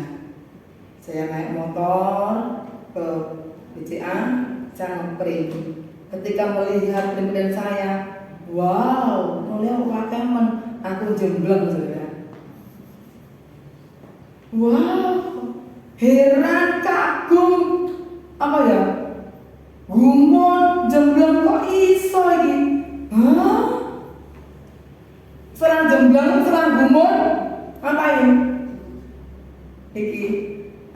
Saya naik motor ke BCA, saya ngeprint. Ketika melihat print saya, wow, melihat pakeman, aku jembleng, saudara. Wow, heran, kagum, apa ya? Gumun, jembleng, kok iso iki? Serang jembleng, serang gumun, ngapain? Iki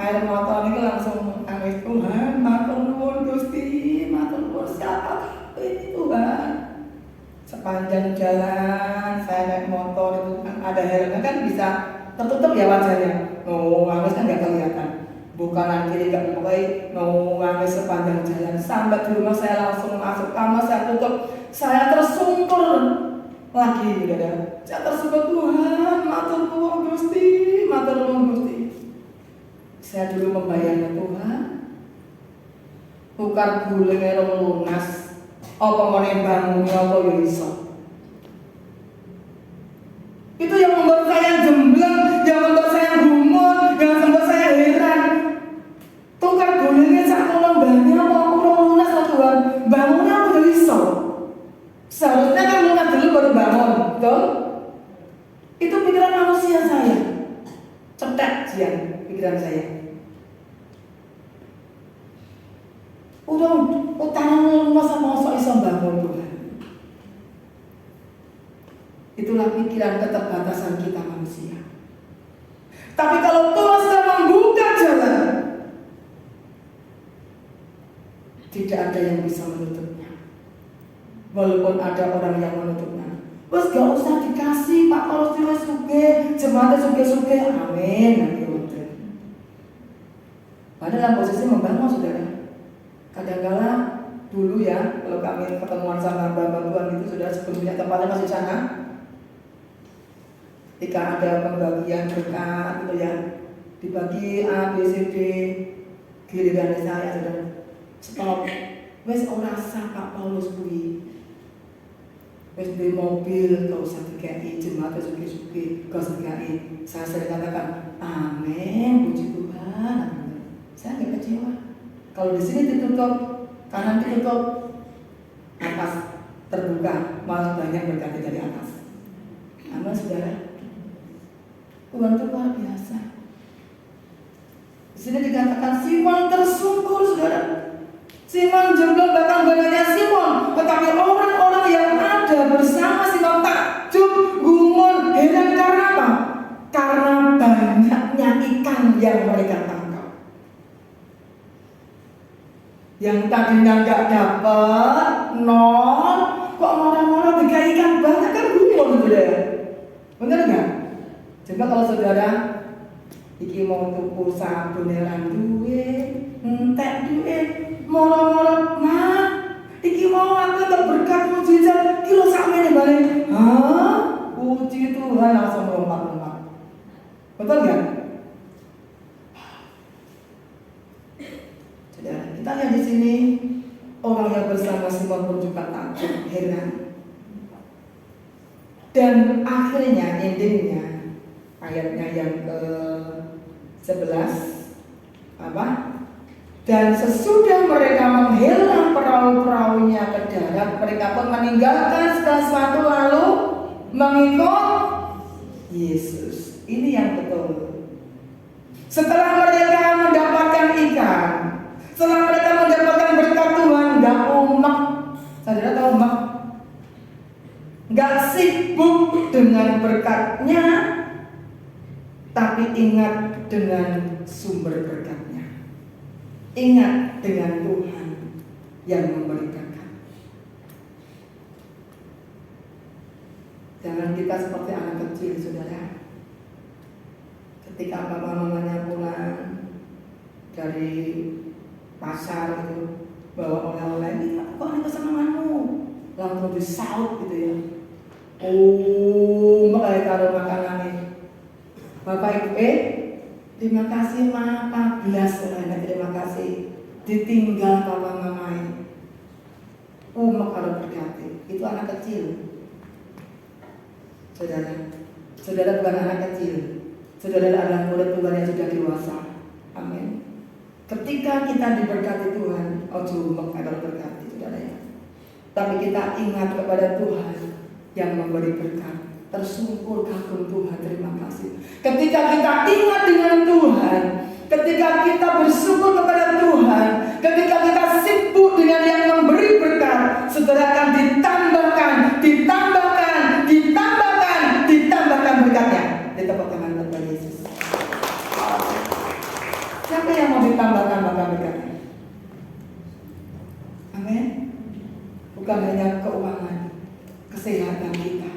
air mata ini langsung nangis, Tuhan, matur nuwun Gusti, matur nuwun, siapa ini Tuhan? Sepanjang jalan saya naik motor itu kan ada helmnya, kan bisa tertutup ya wajahnya. Nangis kan nggak kelihatan. Bu kanan kiri nggak pakai, nangis sepanjang jalan. Sampai di rumah saya langsung masuk kamar, saya tutup, saya tersungkur lagi, saudara. Saya tersungkur, Tuhan, matur nuwun Gusti, matur nuwun Gusti. Saya dulu membayangkan, Tuhan, tukar guling erong lunas, apa mau bangun apa ya iso. Itu yang membuat saya jembleng, yang membuat saya gumun, yang membuat saya heran. Tukar gulingnya sak tolong banyak apa kurang lunas lah Tuhan. Bangunnya apa ya iso. Seharusnya kan lunas dulu baru bangun, betul? Itu pikiran manusia saya. Cetek siang pikiran saya. Udah utang masa iso bangun Tuhan. Itulah pikiran keterbatasan kita manusia. Tapi kalau Tuhan sudah membuka jalan, tidak ada yang bisa menutupnya. Walaupun ada orang yang menutupnya, wes gak usah dikasih, Pak Paulus wis sugih, jemaat sugih-sugih, amin. Padahal posisi membangun, saudara. Kadang-kala dulu ya, kalau kami ketemuan sama Bapak Tuhan itu sudah sebelumnya tempatnya masih sana. Ketika ada pembagian berkat gitu ya, dibagi A, B, C, D, giliran saya sudah stop. Wes ora sah Pak Paulus kuwi. Wes di mobil gak usah dikai, jemaat suki-suki gak usah dikai. Saya sering katakan, amin, puji Tuhan. Saya nggak kecewa. Kalau di sini ditutup, kanan ditutup, atas terbuka, malah banyak berkat dari atas. Amin, saudara. Tuhan itu luar biasa. Di sini dikatakan Simon tersungkur, saudara. Simon jembleng batang bananya Simon, tetapi orang-orang yang ada bersama Simon takjub, gumun, heran karena apa? Karena banyaknya ikan yang mereka tangkap. Yang tadinya nggak dapat nol, kok orang-orang tiga ikan banyak kan gumun, saudara. Benar nggak? Coba kalau saudara Iki mau tuku sabun lan duwe, entek duwe, moro-moro mah. Iki mau aku untuk berkat mujizat, iki lho sakmene balik. Hah? Puji Tuhan langsung lompat-lompat. Betul nggak? Saudara, kita lihat di sini orang yang bersama Simon pun juga takjub, heran. Dan akhirnya endingnya ayatnya yang ke-11 apa? Dan sesudah mereka menghela perahu-perahunya ke darat, mereka pun meninggalkan segala sesuatu lalu mengikut Yesus. Ini yang betul. Setelah mereka mendapatkan ikan, setelah mereka mendapatkan berkat Tuhan, nggak umek. Saudara tahu umek? Nggak sibuk dengan berkatnya, tapi ingat dengan sumber berkatnya. Ingat dengan Tuhan yang memberi berkat. Jangan kita seperti anak kecil, saudara. Ketika papa mamanya pulang dari pasar itu, bawa oleh-oleh, ini kok ini kesenanganmu, langsung disaut gitu ya. Oh, makanya kalau makanan ini, Bapak Ibu, terima kasih ma, 14 orang, terima kasih. Ditinggal papa mamanya. Kalau berkati, itu anak kecil. Saudara bukan anak kecil. Saudara adalah murid Tuhan yang sudah dewasa. Amin. Ketika kita diberkati Tuhan, kalau berkati, saudara ya. Tapi kita ingat kepada Tuhan yang memberi berkat. Tersungkur kagum Tuhan, terima kasih. Ketika kita ingat dengan Tuhan, ketika kita bersyukur kepada Tuhan, ketika kita sibuk dengan yang memberi berkat, saudara akan ditambahkan berkatnya. Ditepuk tangan kepada Yesus. Siapa yang mau ditambahkan berkatnya? Amin. Bukan hanya keuangan, kesehatan kita,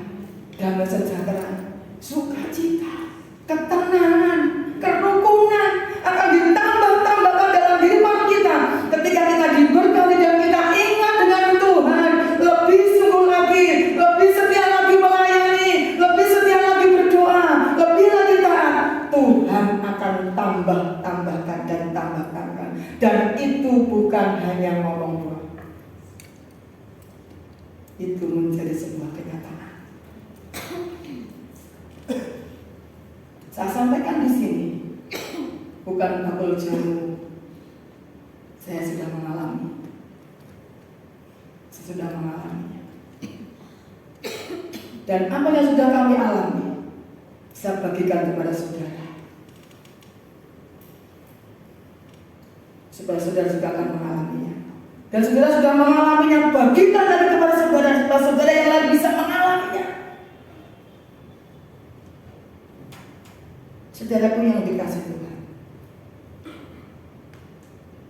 damai sejahtera, sukacita, ketenangan, kerukunan akan ditambahkan dalam kehidupan kita. Ketika kita diberkati dan kita ingat dengan Tuhan, lebih sungguh lagi, lebih setia lagi melayani, lebih setia lagi berdoa, lebih lagi taat, Tuhan akan tambahkan dan tambahkan. Dan itu bukan hanya ngomong doang. Itu menjadi sebuah kenyataan. Saya sampaikan di sini bukan kabel jamu. Saya sudah mengalami. Dan apa yang sudah kami alami, saya bagikan kepada saudara, supaya saudara juga akan mengalaminya. Dan saudara sudah mengalaminya, bagikan lagi kepada saudara yang lain bisa mengalaminya. Saudaraku yang dikasih Tuhan,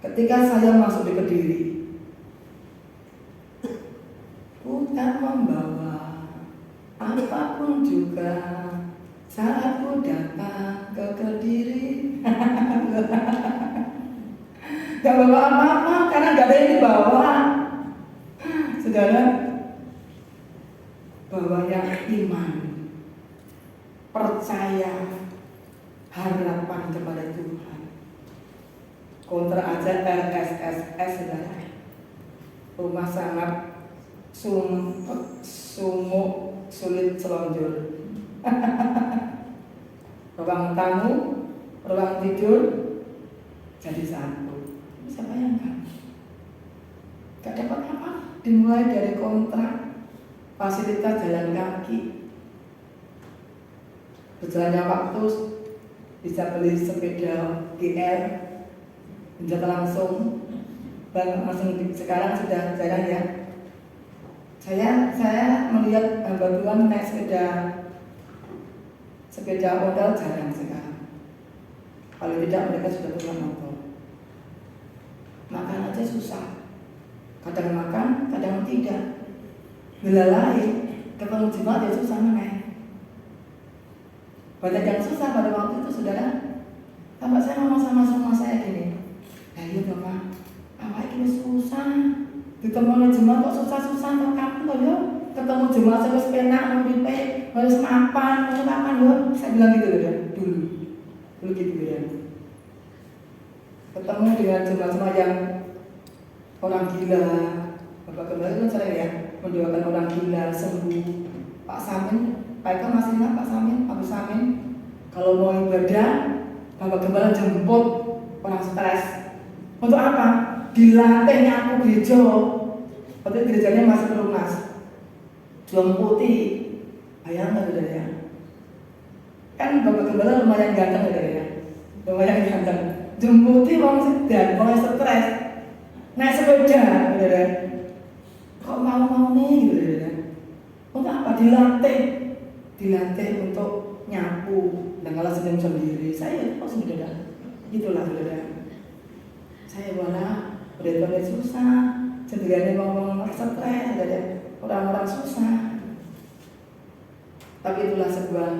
ketika saya masuk di Kediri, bukan membawa apapun juga saat ku datang ke Kediri. Gak bawa apa-apa karena gak ada yang dibawa. Saudara, bawanya iman, percaya, harapan kepada Tuhan. Kontra aja RSSS, saudara. Rumah sangat sumuk, sulit selonjor. Ruang tamu, ruang tidur jadi satu. Bisa bayangkan, gak dapat apa. Dimulai dari kontrak, fasilitas jalan kaki, berjalannya waktu bisa beli sepeda GR, menjadi langsung sekarang sudah jarang ya. Saya melihat hamba Tuhan naik sepeda modal jarang sekarang. Kalau tidak mereka sudah punya motor. Makan aja susah. Kadang makan, kadang tidak. Belalai, ketemu jemaat ya susah naik. Banyak yang susah pada waktu itu, saudara. Jumat wis penak uripe, wis mapan yo. Saya bilang gitu ya dulu gitu ya. Ketemu dengan jemaat-jemaat yang orang gila, Bapak Gembala itu kan sering ya mendoakan orang gila sembuh. Pak Samin, Pak Eka masih ingat Pak Samin, Pak Samin, kalau mau ibadah, Bapak Gembala jemput orang stres. Untuk apa? Dilatihnya aku gereja. Waktu gerejanya masih pelunas, juang putih, bayangkan udah ya. Kan Bapak Gembala lumayan ganteng udah ya, lumayan ganteng. Jemputi wong sedan, wong stres, naik sepeda, udah ya. Kok mau nih, gitu ya. Untuk apa? Dilatih untuk nyapu. Dan kalau senyum sendiri, saya kok sudah itulah sudah. Saya udah susah. Cenderungnya ngomong stres, ada orang-orang susah. Tapi itulah sebuah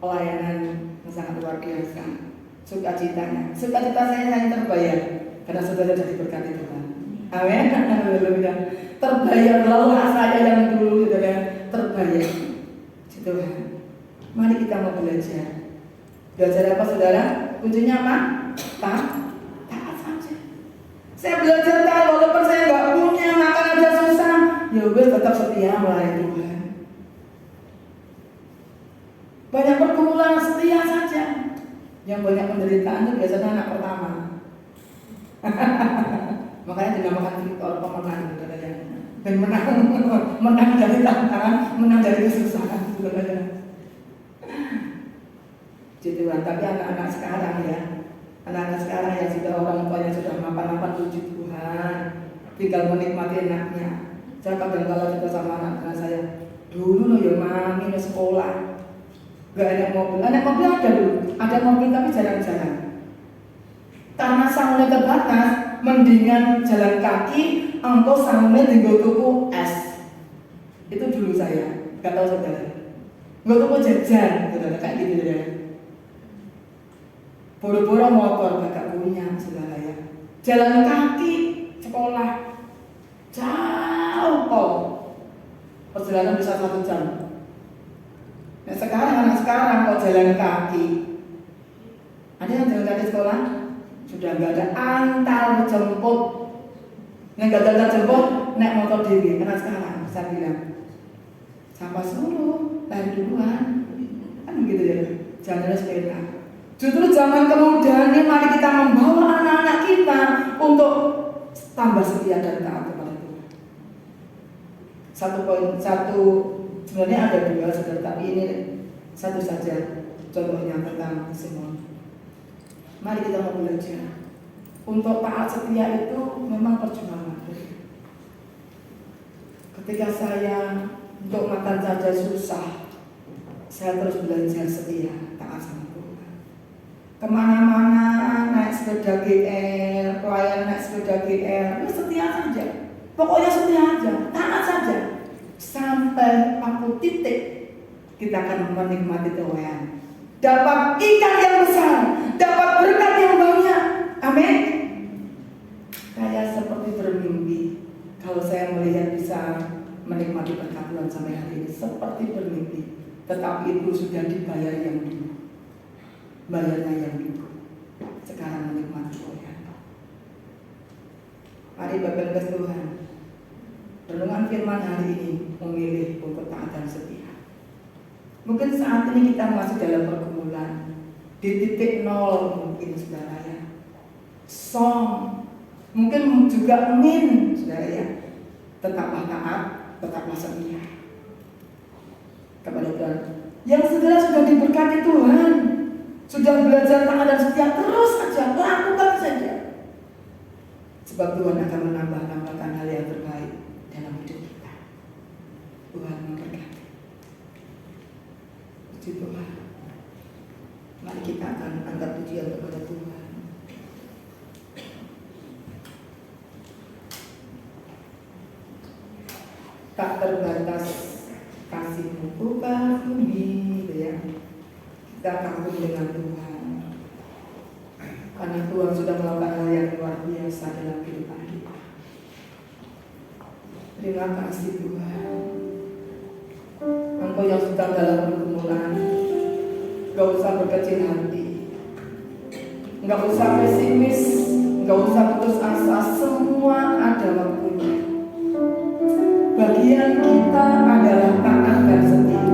pelayanan yang sangat luar biasa. Sukacitanya, sukacita saya terbayar karena saudara jadi berkati Tuhan. Amin. Haleluya. Terbayar lelah saya yang dulu saudara terbayar. Tuhan. Mari kita mau belajar. Belajar apa saudara? Kuncinya apa? Taat saja. Saya belajar taat walaupun saya nggak punya, makan aja susah. Ya wes tetap setia melayani Tuhan. Banyak pergumulan setia saja. Yang banyak penderitaan itu biasanya anak pertama. Makanya dinamakan Victor, pemenang saudara. Dan menang dari tantangan, menang dari kesusahan saudara. Jadi tapi anak-anak sekarang ya, anak-anak sekarang yang sudah orang tuanya sudah mapan-mapan puji Tuhan, tinggal menikmati enaknya. Saya kadang-kadang juga sama anak-anak saya, dulu loh ya mami ke sekolah, gak ada mobil ada dulu, ada mobil tapi jarang-jarang. Karena sangune terbatas, mendingan jalan kaki, engkau sangune tinggal tuku es. Itu dulu saya, gak tahu saudara. Gak tuku jajan, saudara kayak gitu ya. Boro-boro motor gak punya saudara ya. Jalan kaki sekolah jauh kok. Perjalanan bisa 1 jam. Nah sekarang anak sekarang kok jalan kaki. Ada yang jalan kaki sekolah? Sudah nggak ada antar jemput. Yang nggak ada jemput naik motor dewi. Anak sekarang saya bilang sampai suruh lari duluan. Kan begitu ya. Jangan sepeda. Justru zaman kemudian ini mari kita membawa anak-anak kita untuk tambah setia dan taat kepada Tuhan. Satu sebenarnya ada 2 saudara, tapi ini satu saja contohnya tentang semua. Mari kita mau belajar. Untuk taat setia itu memang perjuangan. Ketika saya untuk makan saja susah, saya terus belajar setia taat sama Tuhan. Kemana-mana naik sepeda GL, pelayan naik sepeda GL, setia saja. Pokoknya setia aja, taat saja. Sampai waktu titik kita akan menikmati Tuhan. Dapat ikan yang besar, dapat berkat yang banyak. Amin. Kayak seperti bermimpi. Kalau saya melihat bisa menikmati berkat Tuhan sampai hari ini, seperti bermimpi. Tetapi itu sudah dibayar yang dulu. Bayarnya yang dulu. Sekarang menikmati Tuhan. Mari Bapak dan Tuhan. Renungan firman hari ini memilih untuk taat dan setia. Mungkin saat ini kita masih dalam pergumulan di titik 0 mungkin saudara ya. Mungkin juga saudara ya. Tetaplah taat, tetaplah setia kepada Tuhan. Yang saudara sudah diberkati Tuhan, sudah belajar taat dan setia, terus saja lakukan saja. Sebab Tuhan akan menambahkan hal yang terbaik dalam hidup kita. Tuhan memberkati. Puji Tuhan. Mari kita akan angkat pujian kepada Tuhan. Tak terbatas kasih-Mu bukan bumi, ya. Kita kagum dengan Tuhan. Karena Tuhan sudah melakukan hal yang luar biasa dalam kehidupan kita. Terima kasih Tuhan. engkau yang sedang dalam pergumulan, gak usah berkecil hati, gak usah pesimis, gak usah putus asa. Semua ada waktunya. Bagian kita adalah taat dan setia.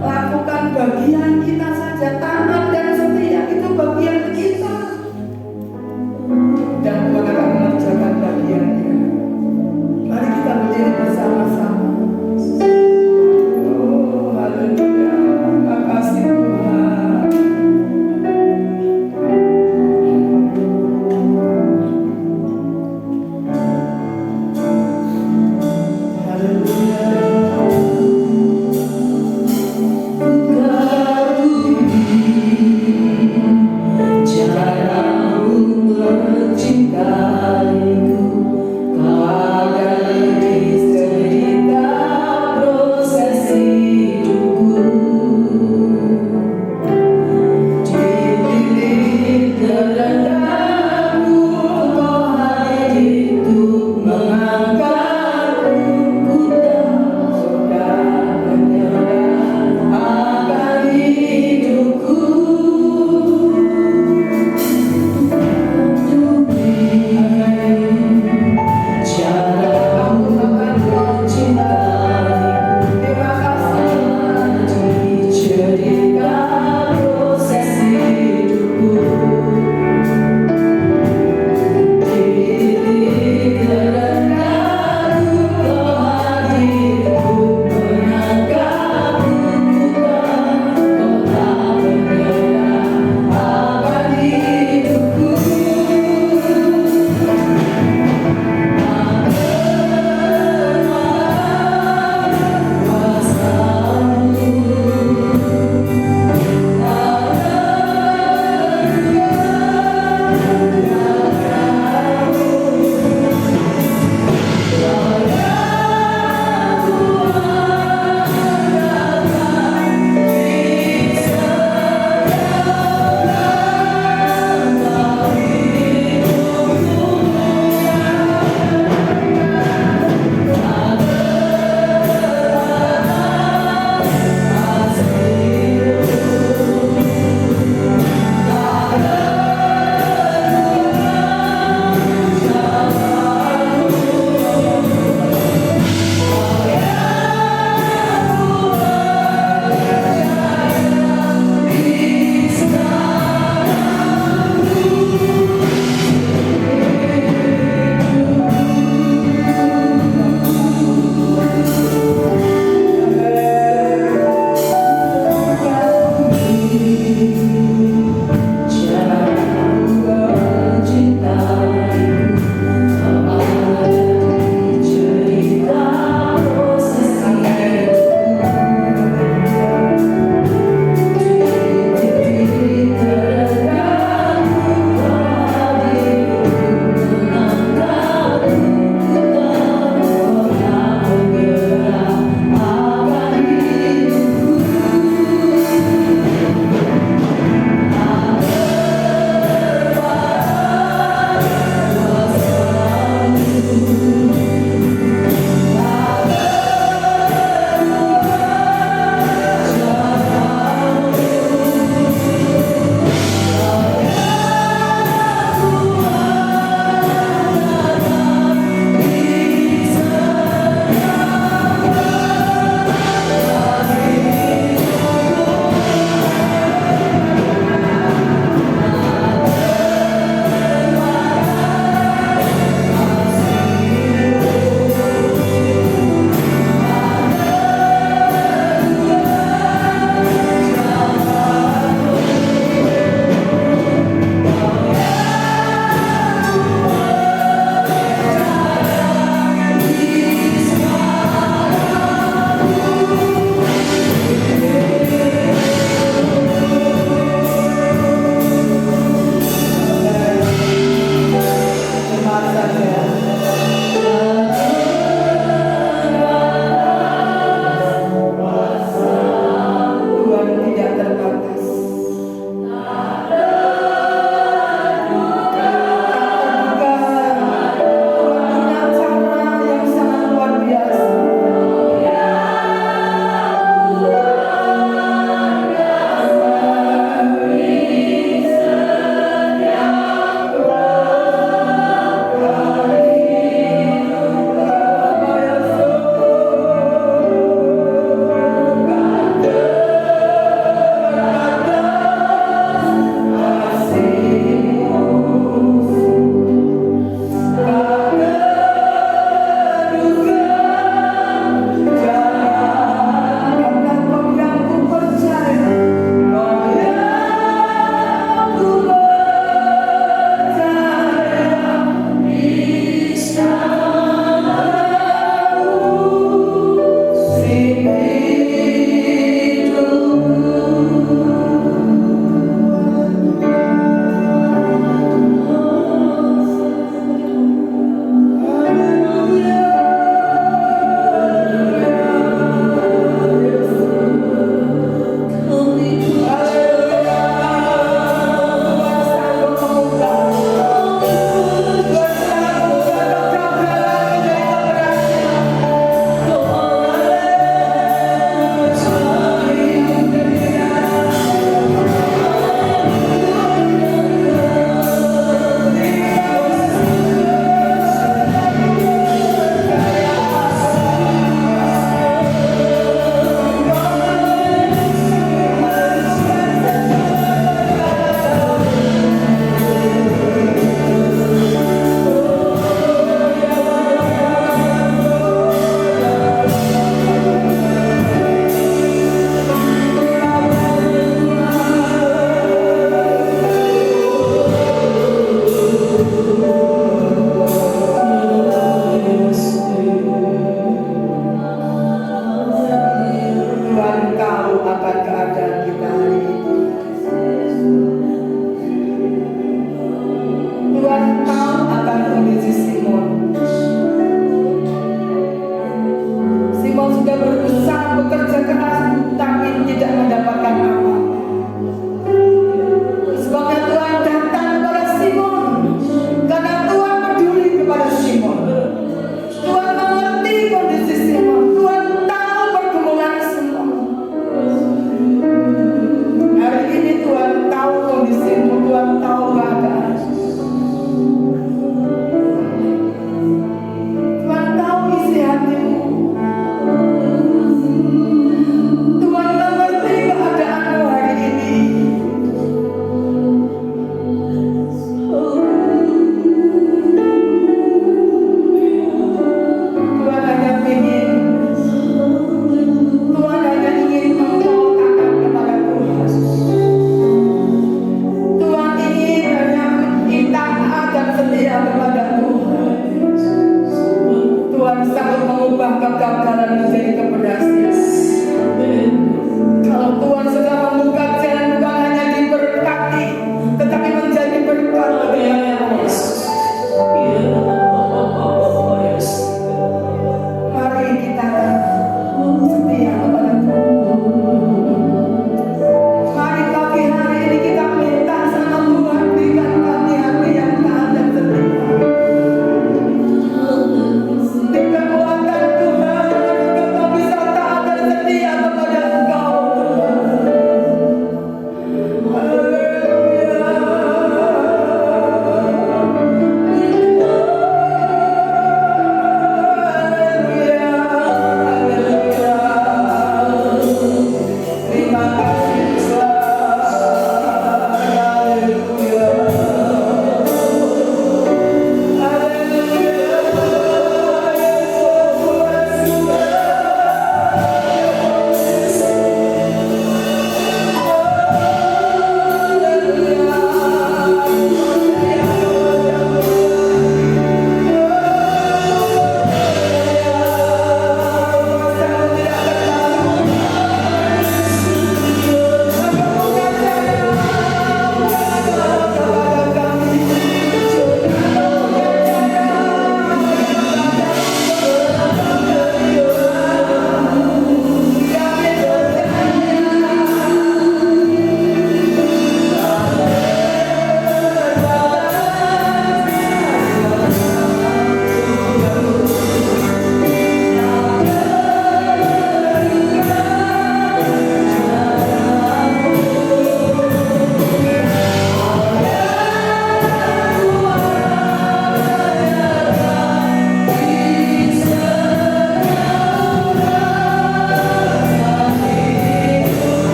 Lakukan bagian kita saja, taat dan setia, itu bagian kita. Dan Tuhan akan mengerjakan bagiannya. Mari kita berdiri bersama-sama. Oh, haleluya. Makasih Tuhan. Haleluya.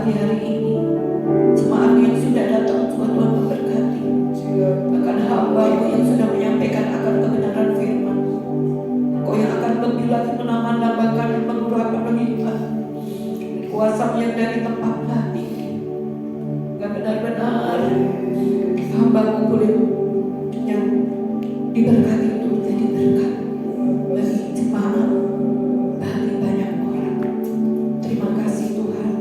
pagi hari ini. Jemaat yang sudah datang, Tuhan memberkati. Bahkan hamba-Mu yang sudah menyampaikan akan kebenaran firman. Engkau yang akan lebih lagi menambah-nambahkan dan mengurapan melipat kuasa yang dari tempat hati. Gak benar-benar hamba-Mu boleh yang diberkati untuk menjadi berkat bagi jemaat, bagi banyak orang. Terima kasih Tuhan.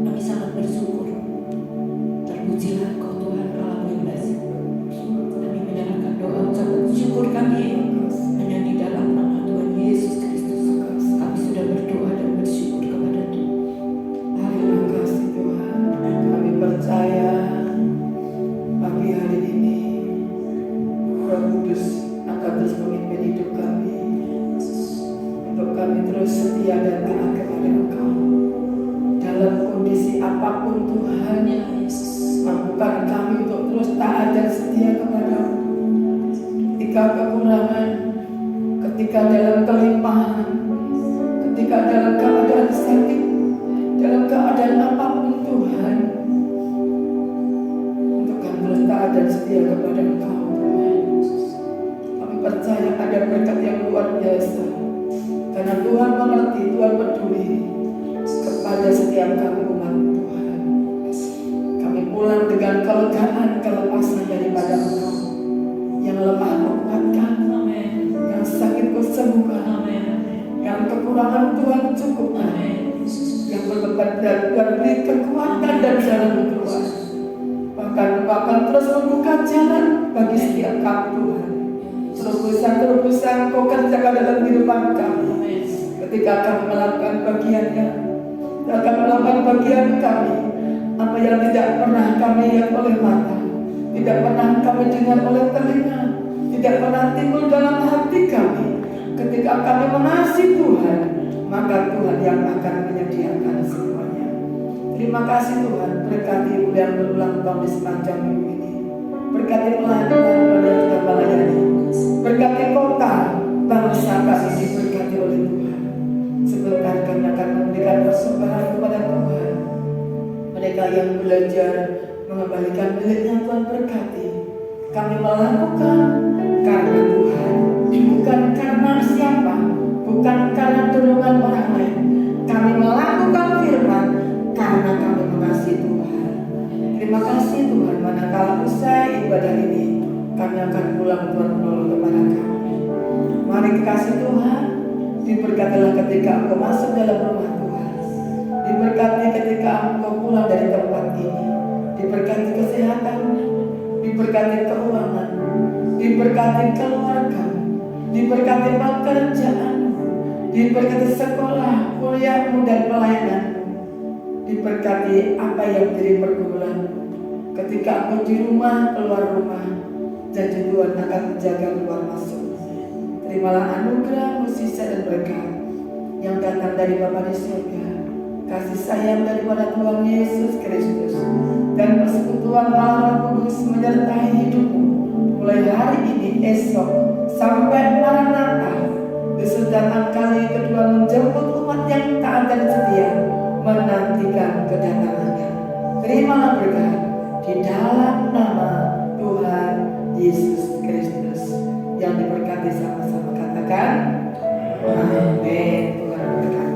Kami sangat bersyukur. Terpujilah Engkau Tuhan Allah yang dahsyat. Kami menyerahkan doa ucapan syukur kami hanya di dalam nama Tuhan Yesus Kristus. Kami sudah berdoa dan bersyukur kepada Tuhan. Terima kasih Tuhan. Kami percaya pagi hari ini Roh Kudus akan terus memimpin hidup kami, untuk kami terus setia dan taat kepada Engkau dalam kondisi apapun. Tuhan, mampukan kami untuk terus taat dan setia kepada-Mu ketika kekurangan, ketika dalam kelimpahan, ketika dalam keadaan sakit, dalam keadaan apapun. Tuhan, untuk kami terus taat dan setia kepada Engkau. Kami percaya ada berkat yang luar biasa, karena Tuhan mengerti, Tuhan peduli kepada setiap kami umat Tuhan. Kami pulang dengan kelegaan, kelepasan daripada Engkau. Yang lemah Kau kuatkan, yang sakit Kau sembuhkan, yang kekurangan Tuhan cukupkan, yang berlebat dan beri kekuatan dan jalan keluar. Bahkan Engkau akan terus membuka jalan bagi setiap kami Tuhan. Terobosan-terobosan Kau kerjakan dalam kehidupan kami. Ketika kami melakukan bagiannya, akan melakukan bagian kami. Apa yang tidak pernah kami lihat oleh mata, tidak pernah kami dengar oleh telinga, tidak pernah timbul dalam hati kami. Ketika kami mengasihi Tuhan, maka Tuhan yang akan menyediakan semuanya. Terima kasih Tuhan. Berkati yang berulang tahun di sepanjang minggu ini. Berkati pelayan-pelayan yang sudah melayani. Berkati kota, bangsa kami diberkati oleh Tuhan. Sebentar kami akan memberikan persembahan kepada Tuhan. Mereka yang belajar mengembalikan miliknya, Tuhan berkati. Kami melakukan karena Tuhan, bukan karena siapa, bukan karena dorongan orang lain. Kami melakukan firman karena kami mengasihi Tuhan. Terima kasih Tuhan. Manakala usai ibadah ini, kami akan pulang, Tuhan menolong kepada kami. Mari kasih Tuhan. Diberkatilah ketika Engkau masuk dalam rumah Tuhan. Diberkati ketika Engkau pulang dari tempat ini. Diberkati kesehatan, diberkati keuangan, diberkati keluarga, diberkati pekerjaan, diberkati sekolah, kuliahmu dan pelayananmu. Diberkati apa yang menjadi pergumulan. Ketika Engkau di rumah, keluar rumah, janji Tuhan akan menjaga keluar masuk. Terimalah anugerah, mukjizat dan berkat yang datang dari Bapa di surga, kasih sayang daripada Tuhan Yesus Kristus, dan persekutuan Allah Roh Kudus menyertai hidupmu mulai hari ini, esok, sampai Maranatha, Yesus datang kali kedua menjemput umat yang taat dan setia menantikan kedatangannya. Terimalah berkat di dalam nama Tuhan Yesus Kristus yang diberkati sama-sama. Katakan amin. Tuhan berkati.